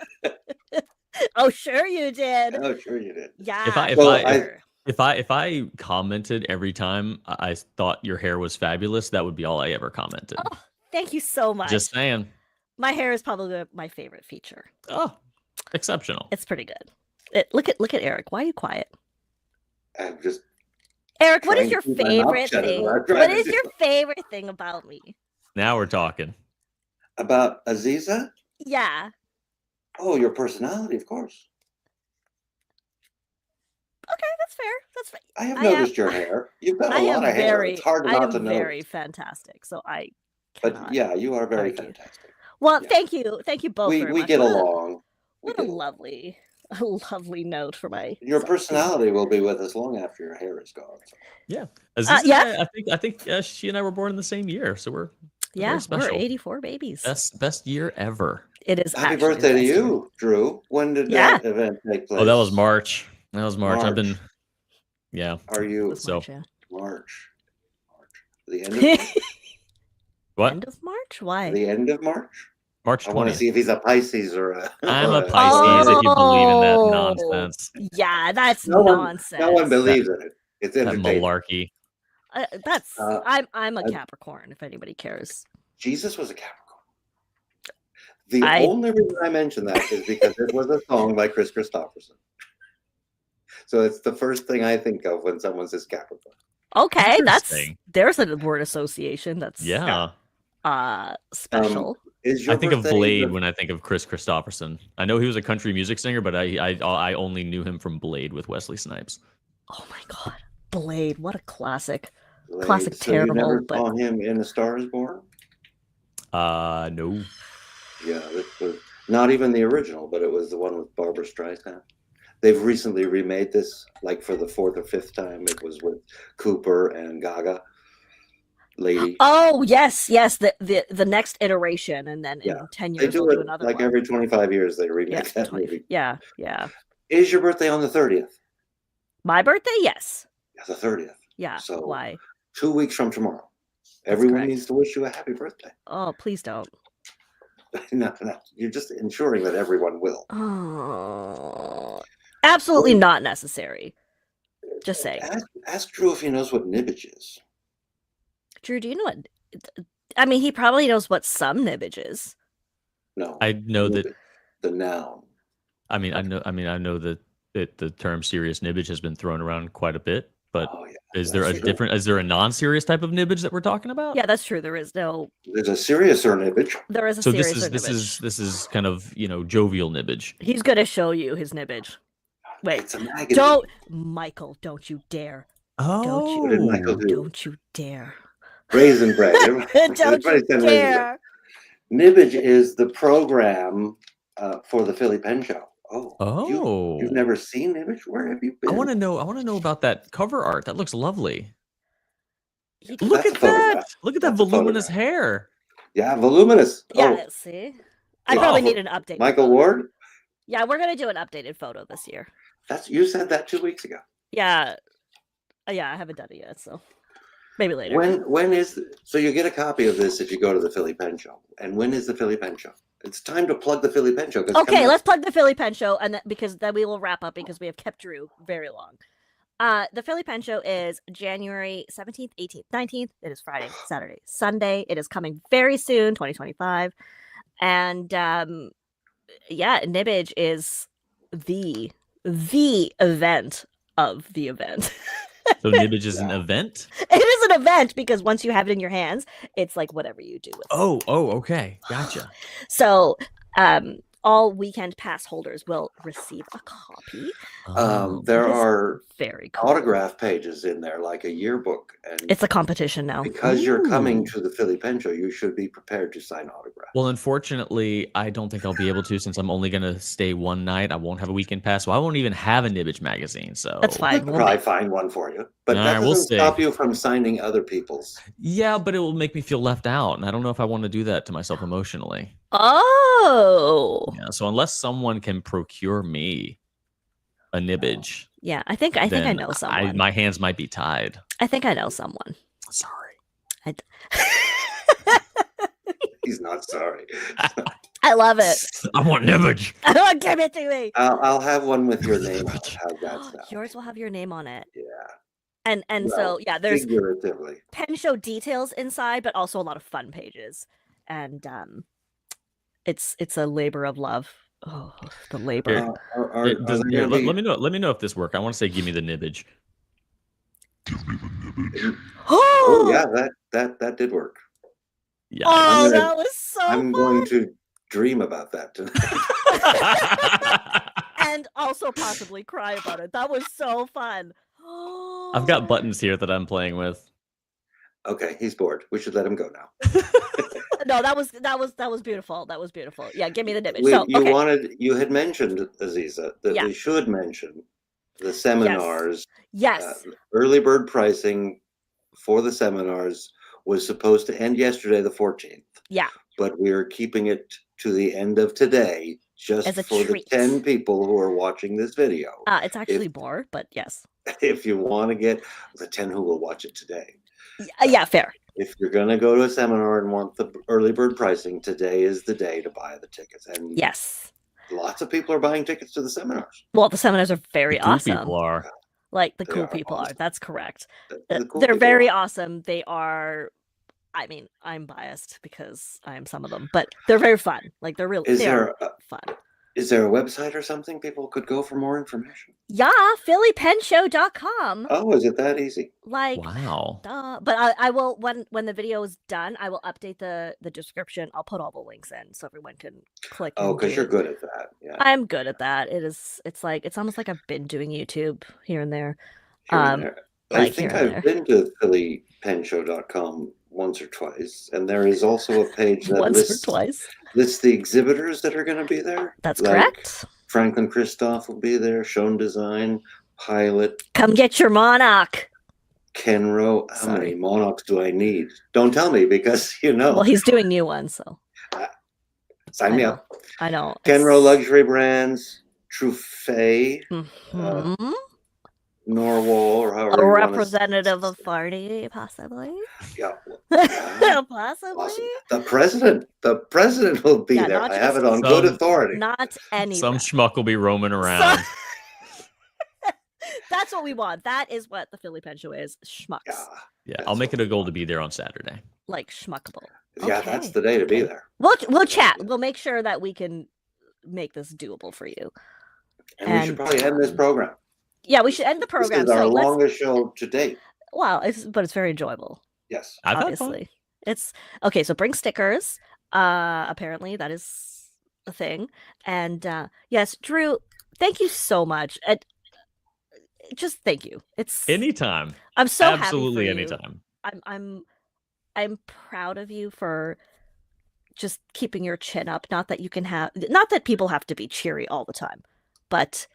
Oh, sure you did. Oh, sure you did. Yeah. If I commented every time I thought your hair was fabulous, that would be all I ever commented. Oh, thank you so much. Just saying. My hair is probably my favorite feature. Oh, exceptional. It's pretty good. Look at Eric. Why are you quiet? I'm just Eric, what is your favorite thing? What is your favorite thing about me? Now we're talking. About Azizah? Yeah. Oh, your personality, of course. Okay, that's fair. That's fair. I have noticed your hair. You've got a lot of hair. It's hard not to know. Very fantastic. So I cannot. But yeah, you are very fantastic. Well, thank you both. We get along. What a lovely note for my. Your personality will be with us long after your hair is gone. So. Yeah, Azizah, I think she and I were born in the same year, so we're we're 84 babies. Best year ever. It is. Happy birthday to you, Drew. When did that event take place? Oh, that was March. I've been. Yeah. Are you March? The end of March? What? End of March? Why? The end of March? March 20th. I want to see if he's a Pisces or a. I'm a Pisces. If you believe in that nonsense. Yeah, that's nonsense. No one believes in it. It's entertaining. Malarkey. I'm a Capricorn. If anybody cares. Jesus was a Capricorn. The only reason I mention that is because it was a song by Chris Christopherson. So it's the first thing I think of when someone says Capricorn. Okay, there's a word association. That's special. I think of Blade when I think of Chris Christopherson. I know he was a country music singer, but I only knew him from Blade with Wesley Snipes. Oh my God, Blade! What a classic! Blade. Classic, so terrible. You never saw him in A Star Is Born? No. Yeah, not even the original, but it was the one with Barbara Streisand. They've recently remade this, like for the 4th or 5th time. It was with Cooper and Gaga. Lady. Oh yes, the next iteration, and then in 10 years they'll do another. Like every 25 years, they remake that movie. Yeah. Is your birthday on the 30th? My birthday, yes. Yeah, the 30th. Yeah. So why? 2 weeks from tomorrow, everyone needs to wish you a happy birthday. Oh, please don't. No, you're just ensuring that everyone will. Oh, absolutely not necessary. Just saying. Ask Drew if he knows what nibbage is. Drew, do you know what? I mean, he probably knows what some nibbage is. No, I know that the noun. I know that the term serious nibbage has been thrown around quite a bit. But is there a non-serious type of nibbage that we're talking about? Yeah, that's true. There's a seriouser nibbage. There is a seriouser nibbage. This is kind of, jovial nibbage. He's gonna show you his nibbage. Wait, it's a magazine. Don't you dare. Oh, what did Michael do? Don't you dare. Raisin bread. Don't you dare. Nibbage is the program for the Philly Pen Show. Oh, you've never seen Nibbage? Where have you been? I want to know about that cover art. That looks lovely. Look at that! Look at that voluminous hair. Yeah, voluminous. Yeah, see, I probably need an update. Michael Ward. Yeah, we're gonna do an updated photo this year. You said that 2 weeks ago. Yeah, I haven't done it yet, so maybe later. So you get a copy of this if you go to the Philly Pen Show. And when is the Philly Pen Show? It's time to plug the Philly Pen Show. Okay, let's plug the Philly Pen Show, and because then we will wrap up because we have kept Drew very long. The Philly Pen Show is January 17th, 18th, 19th. It is Friday, Saturday, Sunday. It is coming very soon, 2025. And Nibbage is the event of the event. So Nibbage is an event? It is an event because once you have it in your hands, it's like whatever you do with it. Oh, okay. Gotcha. So all weekend pass holders will receive a copy. There are very cool autograph pages in there, like a yearbook. And it's a competition now. Because you're coming to the Philly Pen Show, you should be prepared to sign autographs. Well, unfortunately, I don't think I'll be able to since I'm only going to stay one night. I won't have a weekend pass, so I won't even have a Nibbage magazine. So that's fine. We'll probably find one for you. But that doesn't stop you from signing other people's. Yeah, but it will make me feel left out, and I don't know if I want to do that to myself emotionally. Oh. Yeah, so unless someone can procure me a Nibbage. Yeah, I think I know someone. My hands might be tied. I think I know someone. Sorry. He's not Sorry. I love it. I want an image. Give it to me. I'll have one with your name on it. How's that sound? Yours will have your name on it. Yeah. And so yeah, there's figuratively pen show details inside, but also a lot of fun pages. And it's a labor of love. Oh, the labor. Let me know if this works. I want to say, give me the nibbage. Oh yeah, that did work. Yeah. Oh, that was so I'm going to dream about that tonight. And also possibly cry about it. That was so fun. I've got buttons here that I'm playing with. Okay, he's bored. We should let him go now. No, that was beautiful. That was beautiful. Yeah, give me the nibbage. You had mentioned, Azizah, that we should mention the seminars. Yes. Early bird pricing for the seminars was supposed to end yesterday, the 14th. Yeah. But we're keeping it to the end of today, just for the 10 people who are watching this video. It's actually more, but yes. If you want to get the 10 who will watch it today. Yeah, fair. If you're going to go to a seminar and want the early bird pricing, today is the day to buy the tickets. And yes, lots of people are buying tickets to the seminars. Well, the seminars are very awesome. People are. Like the cool people are. That's correct. Cool they're very awesome. They are. I mean, I'm biased because I am some of them, but they're very fun. Like they're really fun. Is there a website or something people could go for more information? Yeah, phillypenshow.com. Oh, is it that easy? Like, wow. But I will, when the video is done, I will update the description. I'll put all the links in so everyone can click. Oh, because you're good at that. Yeah, I'm good at that. It's almost like I've been doing YouTube here and there. I think I've been to phillypenshow.com once or twice, and there is also a page that lists the exhibitors that are going to be there. That's correct. Franklin Christoph will be there. Shown Design, Pilot. Come get your monarch. Kenro. How many monarchs do I need? Don't tell me, because you know. Well, he's doing new ones, so. Sign me up. I know. Kenro Luxury Brands, Truffet. Norwal, or however. A representative of Fahrney, possibly. Yeah. Possibly. The president will be there. I have it on good authority. Not any. Some schmuck will be roaming around. That's what we want. That is what the Philly Pen Show is. Schmucks. Yeah. I'll make it a goal to be there on Saturday. Like schmuckable. Yeah, that's the day to be there. We'll chat. We'll make sure that we can make this doable for you. And we should probably end this program. Yeah, we should end the program. This is our longest show to date. Wow, but it's very enjoyable. Yes, obviously. It's okay. So bring stickers. Apparently that is a thing. And yes, Drew, thank you so much. Just thank you. It's anytime. I'm so absolutely happy for you. Anytime. I'm proud of you for just keeping your chin up. Not that people have to be cheery all the time, but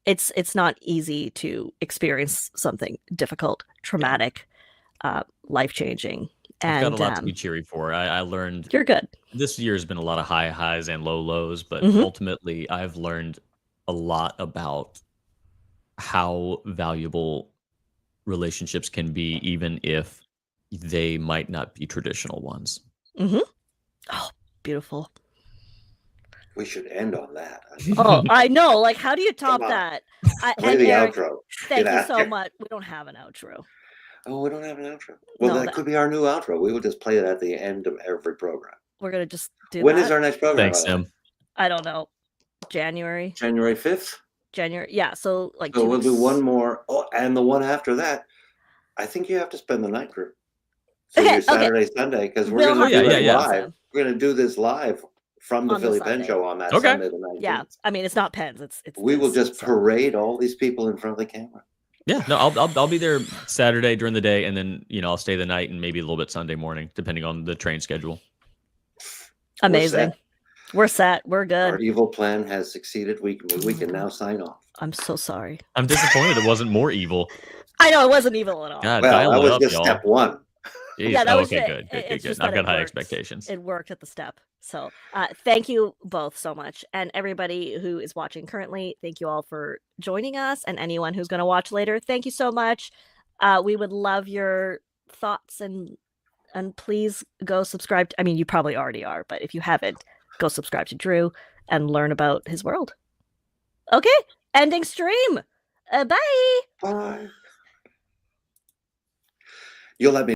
it's not easy to experience something difficult, traumatic, life-changing. And I've got a lot to be cheery for. I learned you're good. This year has been a lot of high highs and low lows, but ultimately I've learned a lot about how valuable relationships can be, even if they might not be traditional ones. Oh, beautiful. We should end on that. Oh, I know. Like, how do you top that? Play the outro. Thank you so much. We don't have an outro. Oh, we don't have an outro. Well, that could be our new outro. We will just play it at the end of every program. We're gonna just do. When is our next program? Thanks, Tim. I don't know. January 5th. January. Yeah. So like. So we'll do one more. Oh, and the one after that. I think you have to spend the night, Drew. So your Saturday, Sunday, because we're gonna do it live. We're gonna do this live from the Philly Pen Show on that Sunday the 19th. Yeah, I mean it's not pens. It's we will just parade all these people in front of the camera. Yeah, no, I'll be there Saturday during the day, and then I'll stay the night and maybe a little bit Sunday morning, depending on the train schedule. Amazing. We're set. We're good. Our evil plan has succeeded. We can now sign off. I'm so sorry. I'm disappointed it wasn't more evil. I know it wasn't evil at all. God, well, that was just step one. Jeez. Yeah, that was good. I've got high expectations. It worked at the step. So thank you both so much. And everybody who is watching currently, thank you all for joining us. And anyone who's going to watch later, thank you so much. We would love your thoughts and And please go subscribe. I mean, you probably already are, but if you haven't, go subscribe to Drew and learn about his world. Okay, ending stream. Bye. Bye. You'll let me